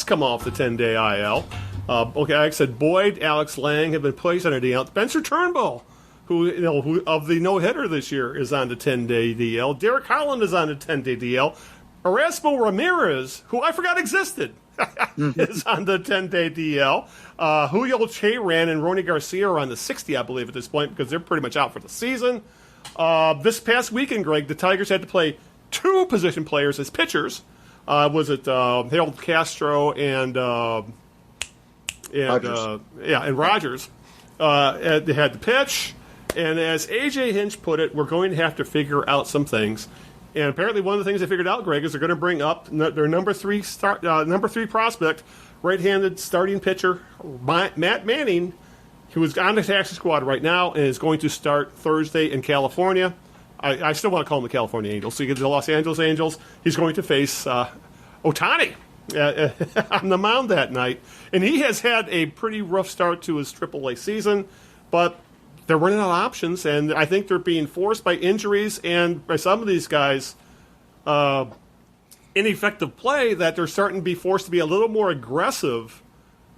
D: come off the 10-day IL. Like I said, Boyd, Alex Lang have been placed on a DL. Spencer Turnbull, who of the no-hitter this year, is on the 10-day DL. Derek Holland is on the 10-day DL. Erasmo Ramirez, who I forgot existed, is on the 10-day DL. Julio Cheran and Ronny Garcia are on the 60, I believe, at this point, because they're pretty much out for the season. This past weekend, Greg, the Tigers had to play 2 position players as pitchers. Was it Harold Castro and Rogers? They had to pitch. And as A.J. Hinch put it, we're going to have to figure out some things. And apparently one of the things they figured out, Greg, is they're going to bring up their number 3 prospect, right-handed starting pitcher, Matt Manning, who is on the taxi squad right now and is going to start Thursday in California. I still want to call them the California Angels. So you get the Los Angeles Angels. He's going to face Ohtani on the mound that night. And he has had a pretty rough start to his AAA season, but they're running out of options, and I think they're being forced by injuries and by some of these guys' ineffective play that they're starting to be forced to be a little more aggressive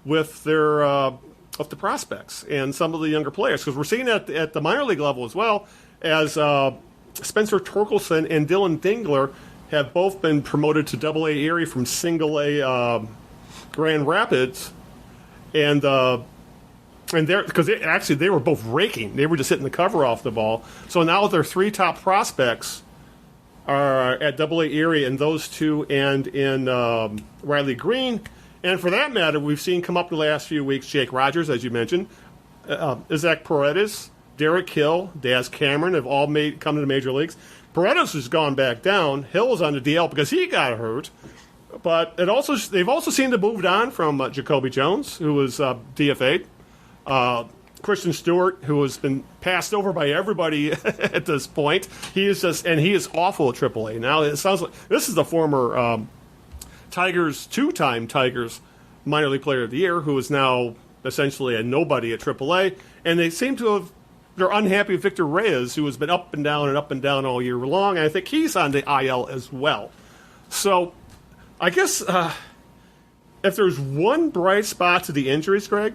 D: with their of the prospects and some of the younger players. Because we're seeing at the minor league level as well, as Spencer Torkelson and Dylan Dingler have both been promoted to AA Erie from Single A Grand Rapids, and because they were both raking. They were just hitting the cover off the ball. So now their 3 top prospects are at AA Erie, and those 2 and in Riley Green. And for that matter, we've seen come up the last few weeks Jake Rogers, as you mentioned, Isaac Paredes, Derek Hill, Daz Cameron have all come to the major leagues. Paredes has gone back down. Hill is on the DL because he got hurt. But they've also seemed to moved on from Jacoby Jones, who was DFA'd. Christian Stewart, who has been passed over by everybody at this point, he is awful at AAA. Now it sounds like this is the former Tigers, 2-time Tigers minor league player of the year, who is now essentially a nobody at AAA. And they seem to have, they're unhappy with Victor Reyes, who has been up and down all year long. And I think he's on the IL as well. So I guess if there's one bright spot to the injuries, Greg,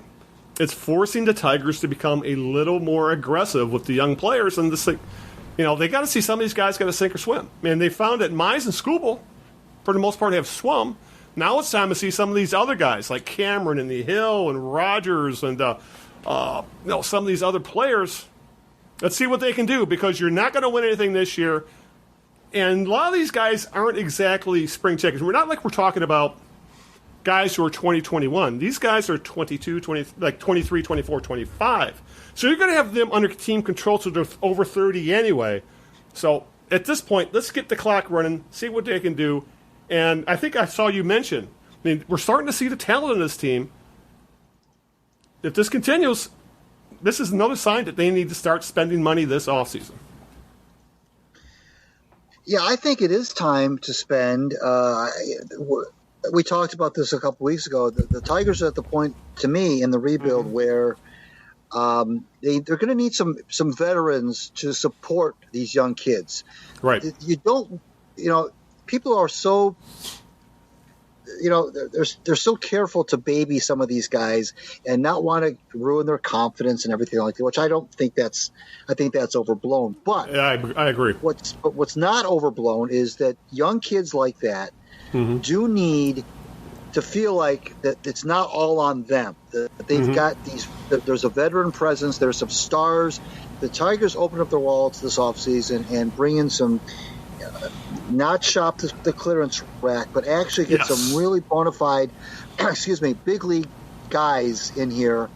D: it's forcing the Tigers to become a little more aggressive with the young players. And this, they got to see some of these guys got to sink or swim. And they found that Mize and Skubal, for the most part, have swum. Now it's time to see some of these other guys like Cameron and the Hill and Rogers and some of these other players. Let's see what they can do, because you're not going to win anything this year. And a lot of these guys aren't exactly spring chickens. We're not like we're talking about guys who are 2021. These guys are 22, 23, 24, 25. So you're going to have them under team control till they're over 30 anyway. So at this point, let's get the clock running, see what they can do. And I think I saw you mention, we're starting to see the talent in this team. If this continues, this is another sign that they need to start spending money this offseason.
E: Yeah, I think it is time to spend. We talked about this a couple weeks ago. The Tigers are at the point, to me, in the rebuild where they're going to need some veterans to support these young kids.
D: Right.
E: People are so, they're so careful to baby some of these guys and not want to ruin their confidence and everything like that, which I think that's overblown. But
D: yeah, I agree.
E: What's not overblown is that young kids like that do need to feel like that it's not all on them. That they've got there's a veteran presence. There's some stars. The Tigers open up their wallets this offseason and bring in some, not shop the clearance rack, but actually get some really bona fide, big league guys in here.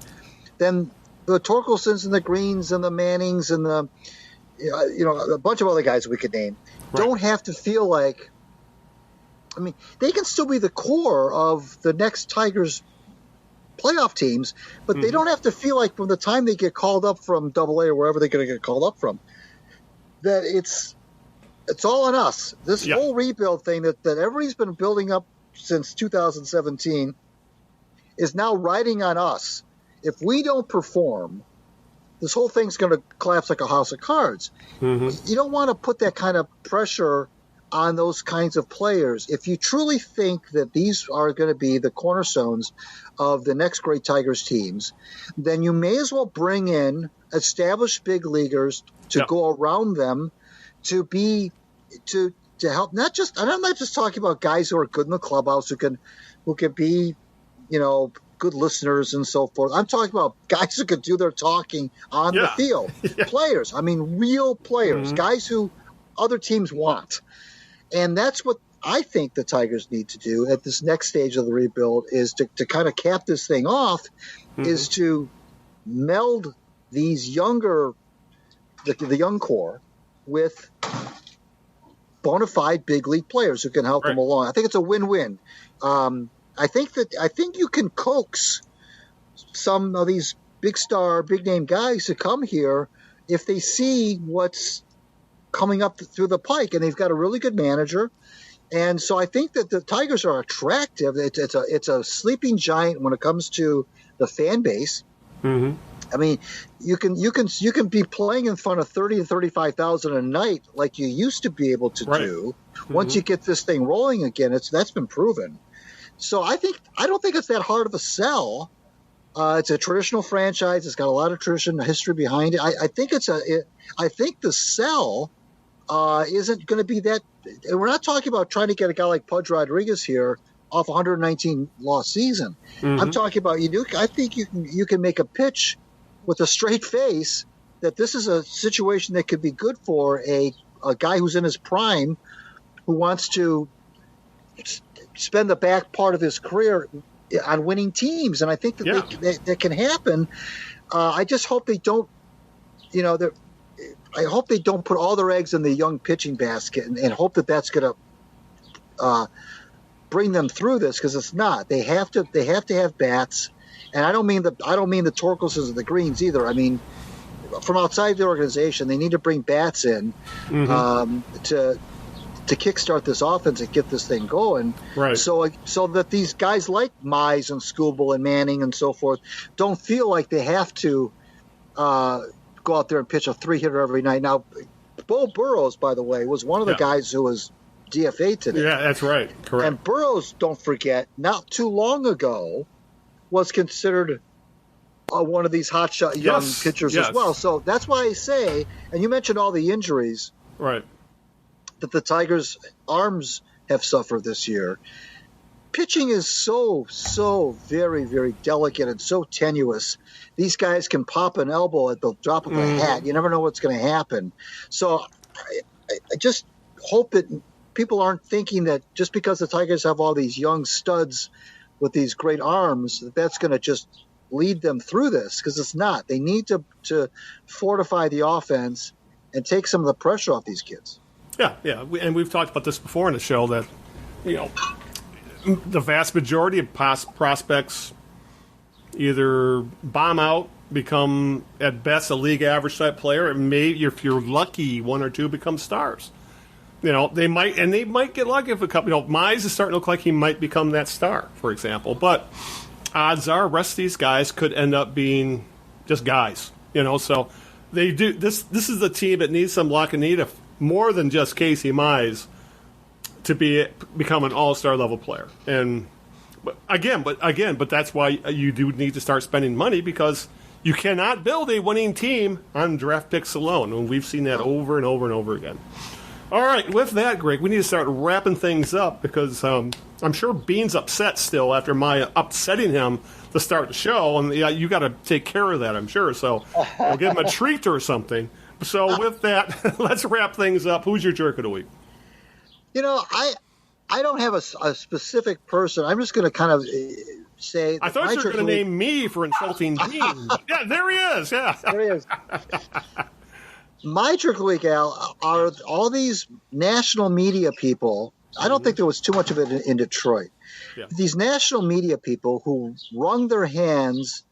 E: Then the Torkelsons and the Greens and the Mannings and the, a bunch of other guys we could name don't have to feel like, they can still be the core of the next Tigers playoff teams, but they don't have to feel like from the time they get called up from AA or wherever they're going to get called up from, that it's all on us. This whole rebuild thing that everybody's been building up since 2017 is now riding on us. If we don't perform, this whole thing's going to collapse like a house of cards. You don't want to put that kind of pressure on those kinds of players. If you truly think that these are going to be the cornerstones of the next great Tigers teams, then you may as well bring in established big leaguers to go around them to help. And I'm not just talking about guys who are good in the clubhouse who can be, good listeners and so forth. I'm talking about guys who can do their talking on the field. Players. Real players, guys who other teams want. And that's what I think the Tigers need to do at this next stage of the rebuild, is to kind of cap this thing off, is to meld these the young core with bona fide big league players who can help them along. I think it's a win-win. I think you can coax some of these big name guys to come here if they see what's coming up through the pike, and they've got a really good manager. And so I think that the Tigers are attractive. It's a sleeping giant when it comes to the fan base. You can be playing in front of 30 to 35,000 a night like you used to be able to do. Once you get this thing rolling again, that's been proven. So I don't think it's that hard of a sell. It's a traditional franchise. It's got a lot of tradition, history behind it. I think the sell isn't going to be that. We're not talking about trying to get a guy like Pudge Rodriguez here off a 119 loss season. I'm talking about I think you can make a pitch with a straight face that this is a situation that could be good for a guy who's in his prime, who wants to spend the back part of his career on winning teams. And I think that can happen. I just hope they don't, I hope they don't put all their eggs in the young pitching basket and hope that that's going to bring them through this, because it's not. They have to have bats, and I don't mean the Torkelsons or the Greens either. I mean, from outside the organization, they need to bring bats in to kickstart this offense and get this thing going.
D: Right.
E: So that these guys like Mize and Scooble and Manning and so forth don't feel like they have to go out there and pitch a 3-hitter every night. Now, Bo Burrows, by the way, was one of the guys who was DFA today.
D: Yeah, that's right. Correct.
E: And Burrows, don't forget, not too long ago, was considered one of these hotshot young pitchers as well. So that's why I say, and you mentioned all the injuries that the Tigers' arms have suffered this year. Pitching is so very, very delicate and so tenuous. These guys can pop an elbow at the drop of a hat. You never know what's going to happen. So I just hope that people aren't thinking that just because the Tigers have all these young studs with these great arms, that's going to just lead them through this, because it's not. They need to fortify the offense and take some of the pressure off these kids.
D: Yeah. And we've talked about this before in the show that, the vast majority of prospects either bomb out, become at best a league average type player, and maybe if you're lucky, one or two become stars. They might get lucky if a couple. Mize is starting to look like he might become that star, for example. But odds are, the rest of these guys could end up being just guys. So they do. This is the team that needs some luck and need more than just Casey Mize to become an all-star level player. But that's why you do need to start spending money, because you cannot build a winning team on draft picks alone, and we've seen that over and over and over again. All right, with that, Greg, we need to start wrapping things up, because I'm sure Bean's upset still after my upsetting him to start the show, and you got to take care of that, I'm sure. So we'll give him a treat or something. So with that, let's wrap things up. Who's your jerk of the week?
E: I don't have a specific person. I'm just going to kind of say.
D: I thought you were going to name me for insulting Bean. Yeah, there he is. Yeah,
E: there he is. My jerk of the week, Al, are all these national media people. I don't think there was too much of it in Detroit. Yeah. These national media people who wrung their hands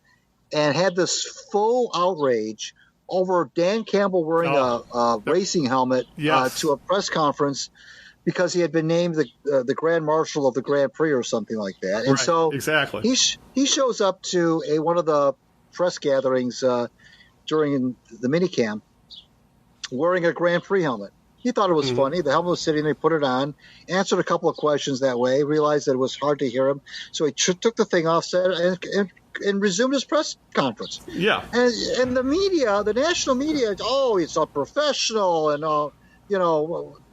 E: and had this full outrage over Dan Campbell wearing a racing helmet to a press conference because he had been named the Grand Marshal of the Grand Prix or something like that. And so
D: exactly.
E: he shows up to one of the press gatherings during the minicamp wearing a Grand Prix helmet. He thought it was funny. The helmet was sitting there, put it on, answered a couple of questions that way, realized that it was hard to hear him. So he took the thing off, set and resumed his press conference.
D: Yeah.
E: And the media, the national media, it's unprofessional and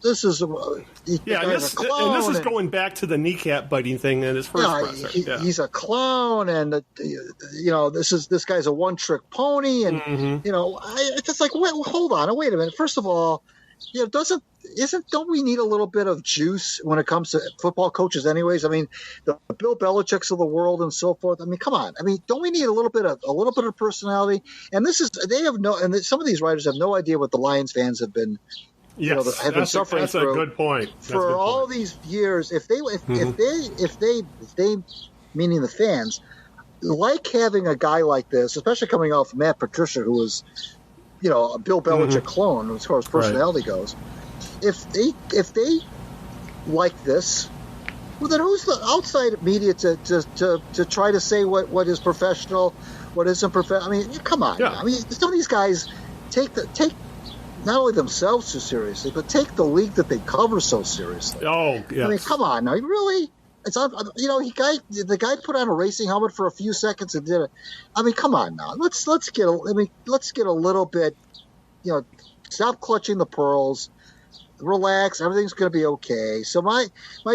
E: this is
D: this is going back to the kneecap biting thing in his first presser.
E: He's a clown, and this guy's a one-trick pony, and it's just like, hold on, wait a minute. First of all, don't we need a little bit of juice when it comes to football coaches anyways? I mean, the Bill Belichick's of the world and so forth. I mean, come on. I mean, don't we need a little bit of personality? And some of these writers have no idea what the Lions fans have been have been suffering
D: that's
E: through.
D: A good point.
E: For all these years. If they meaning the fans, like having a guy like this, especially coming off Matt Patricia, who was a Bill Belichick clone as far as personality goes. If they like this, well, then who's the outside media to try to say what is professional, what isn't professional? I mean, come on. Yeah. I mean, some of these guys take not only themselves too seriously, but take the league that they cover so seriously.
D: Oh, yeah.
E: I mean, come on. Now, really? It's the guy put on a racing helmet for a few seconds and did it. I mean, come on now. Let's get a little bit. Stop clutching the pearls. Relax. Everything's going to be okay. So my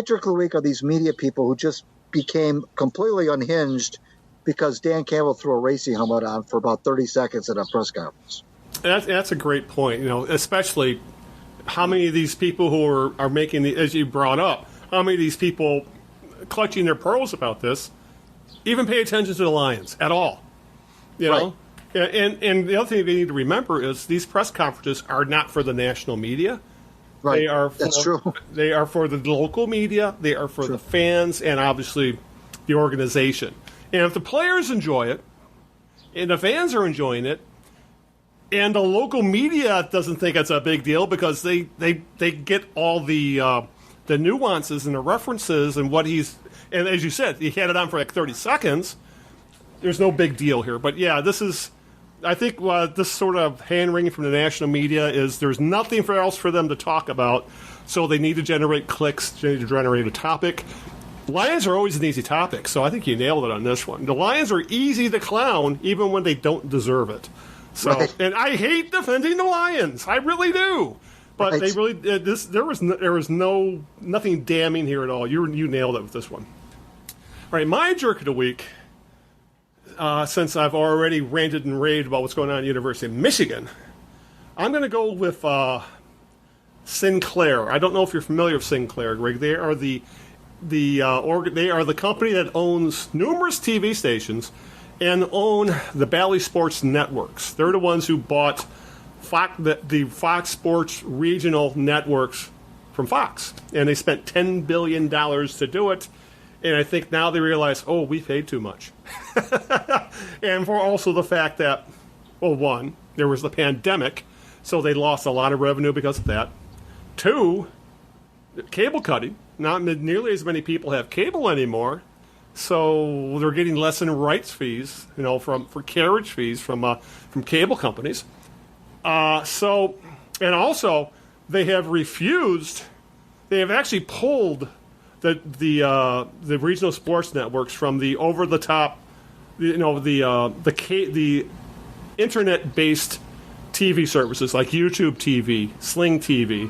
E: jerk of the week are these media people who just became completely unhinged because Dan Campbell threw a racing helmet on for about 30 seconds at a press conference.
D: That's a great point. Especially how many of these people who are making as you brought up, how many of these people clutching their pearls about this even pay attention to the Lions at all. Right. And the other thing they need to remember is these press conferences are not for the national media.
E: Right.
D: That's true. They are for the local media. They are for the fans and obviously the organization. And if the players enjoy it and the fans are enjoying it, And the local media doesn't think it's a big deal because they get all the nuances and the references and what he's. And as you said, he had it on for like 30 seconds. There's no big deal here. But yeah, this is. I think this sort of hand-wringing from the national media is there's nothing else for them to talk about, so they need to generate clicks, they need to generate a topic. Lions are always an easy topic, so I think you nailed it on this one. The Lions are easy to clown, even when they don't deserve it. So, right. And I hate defending the Lions, I really do. But right. They really there was nothing damning here at all. You nailed it with this one. All right, my jerk of the week. Since I've already ranted and raved about what's going on at the University of Michigan, I'm going to go with Sinclair. I don't know if you're familiar with Sinclair, Greg. They are they are the company that owns numerous TV stations and own the Bally Sports networks. They're the ones who bought the Fox Sports regional networks from Fox, and they spent $10 billion to do it. And I think now they realize, we paid too much. And for also the fact that, one, there was the pandemic, so they lost a lot of revenue because of that. Two, cable cutting. Not nearly as many people have cable anymore, so they're getting less in rights fees, for carriage fees from cable companies. And also they have actually pulled the regional sports networks from the over the top, the internet based TV services like YouTube TV, Sling TV,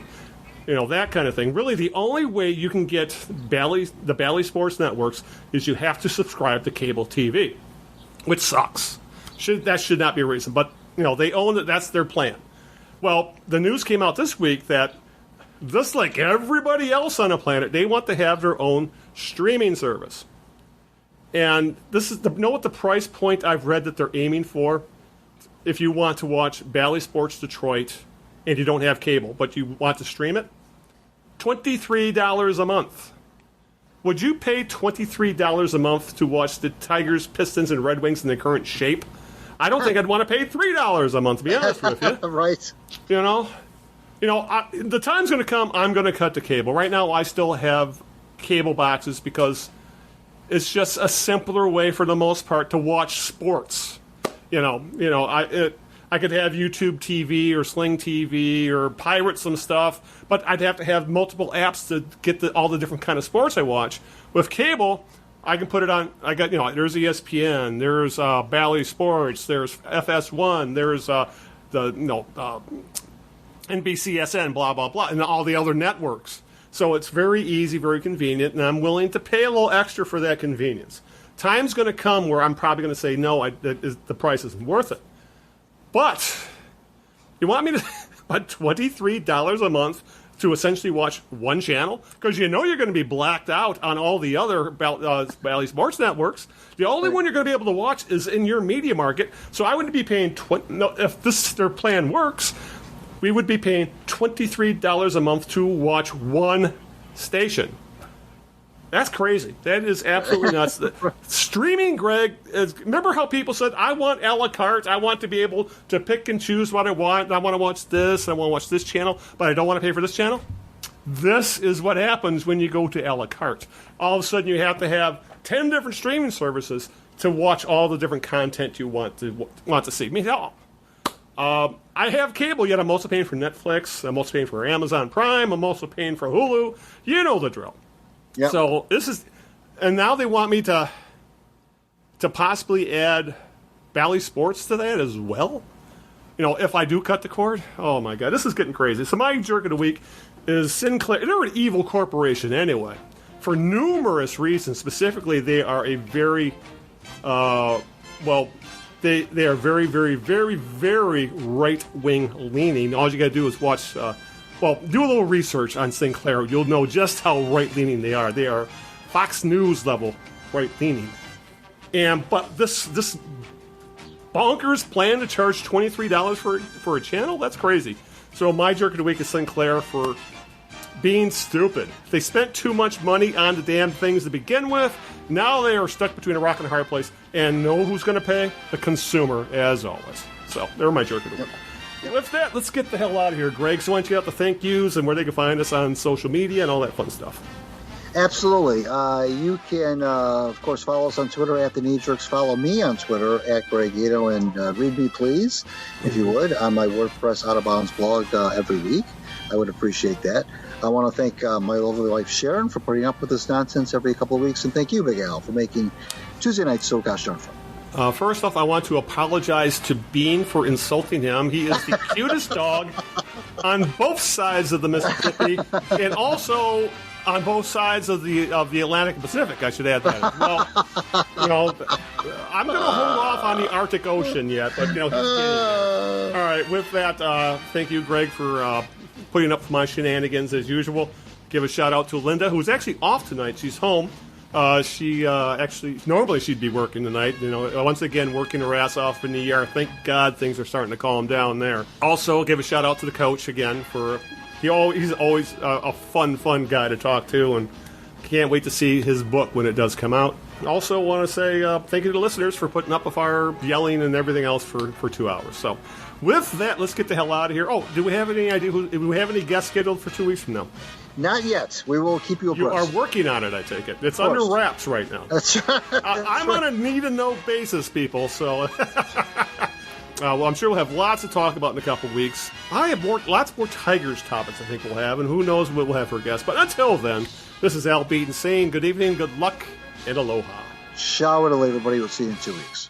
D: that kind of thing. Really, the only way you can get the Bally Sports networks is you have to subscribe to cable TV, which sucks. That should not be a reason, but they own it. That's their plan. Well, the news came out this week that, just like everybody else on the planet, they want to have their own streaming service. And this is know what the price point I've read that they're aiming for? If you want to watch Bally Sports Detroit and you don't have cable, but you want to stream it, $23 a month. Would you pay $23 a month to watch the Tigers, Pistons, and Red Wings in their current shape? I don't think I'd want to pay $3 a month, to be honest with you.
E: Right.
D: The time's going to come, I'm going to cut the cable. Right now, I still have cable boxes because it's just a simpler way, for the most part, to watch sports. I could have YouTube TV or Sling TV or pirate some stuff, but I'd have to have multiple apps to get all the different kind of sports I watch. With cable, I can put it on. I got there's ESPN, there's Bally Sports, there's FS1, there's NBCSN, blah, blah, blah, and all the other networks. So it's very easy, very convenient, and I'm willing to pay a little extra for that convenience. Time's going to come where I'm probably going to say, no, the price isn't worth it. But you want me to put $23 a month to essentially watch one channel? Because you're going to be blacked out on all the other Bally Sports networks. The only one you're going to be able to watch is in your media market. So I wouldn't be paying if their plan works, we would be paying $23 a month to watch one station. That's crazy. That is absolutely nuts. Streaming, Greg, remember how people said, I want a la carte. I want to be able to pick and choose what I want. I want to watch this. I want to watch this channel, but I don't want to pay for this channel. This is what happens when you go to a la carte. All of a sudden, you have to have 10 different streaming services to watch all the different content you want to see. I mean, hell, I have cable, yet I'm also paying for Netflix. I'm also paying for Amazon Prime. I'm also paying for Hulu. You know the drill. Yep. So and now they want me to possibly add Bally Sports to that as well. If I do cut the cord, oh my God, this is getting crazy. So my jerk of the week is Sinclair. They're an evil corporation anyway, for numerous reasons. Specifically, they are a very, they are very, very, very, very right-wing leaning. All you got to do is watch. Do a little research on Sinclair. You'll know just how right-leaning they are. They are Fox News level right-leaning. But this bonkers plan to charge $23 for a channel? That's crazy. So my jerk of the week is Sinclair for being stupid. They spent too much money on the damn things to begin with. Now they are stuck between a rock and a hard place. And know who's going to pay? The consumer, as always. So they're my jerk of the week. with that, let's get the hell out of here, Greg. So why don't you get out the thank yous and where they can find us on social media and all that fun stuff.
E: Absolutely. You can, of course, follow us on Twitter at The Knee Jerks. Follow me on Twitter at Greg Eno, and read me, please, if you would, on my WordPress Out of Bounds blog every week. I would appreciate that. I want to thank my lovely wife, Sharon, for putting up with this nonsense every couple of weeks, and thank you, Big Al, for making Tuesday night so gosh darn fun.
D: First off, I want to apologize to Bean for insulting him. He is the cutest dog on both sides of the Mississippi, and also on both sides of the Atlantic and Pacific. I should add that as well. I'm going to hold off on the Arctic Ocean yet, but he's getting there. All right, with that, thank you, Greg, for putting up with my shenanigans as usual. Give a shout out to Linda, who's actually off tonight. She's home. She actually, normally she'd be working tonight. Once again, working her ass off in the ER. Thank God things are starting to calm down there. Also, give a shout out to the coach again for he's always a fun guy to talk to, and can't wait to see his book when it does come out. Also, want to say thank you to the listeners for putting up with our yelling and everything else for 2 hours. So, with that, let's get the hell out of here. Oh, do we have any idea? Do we have any guests scheduled for 2 weeks from now?
E: Not yet. We will keep you abreast.
D: You are working on it, I take it. It's under wraps right now.
E: That's right.
D: I'm on a need-to-know basis, people, so... well, I'm sure we'll have lots to talk about in a couple weeks. I have lots more Tigers topics I think we'll have, and who knows what we'll have for guests. But until then, this is Al Beaton saying good evening, good luck, and aloha.
E: Ciao, everybody. We'll see you in 2 weeks.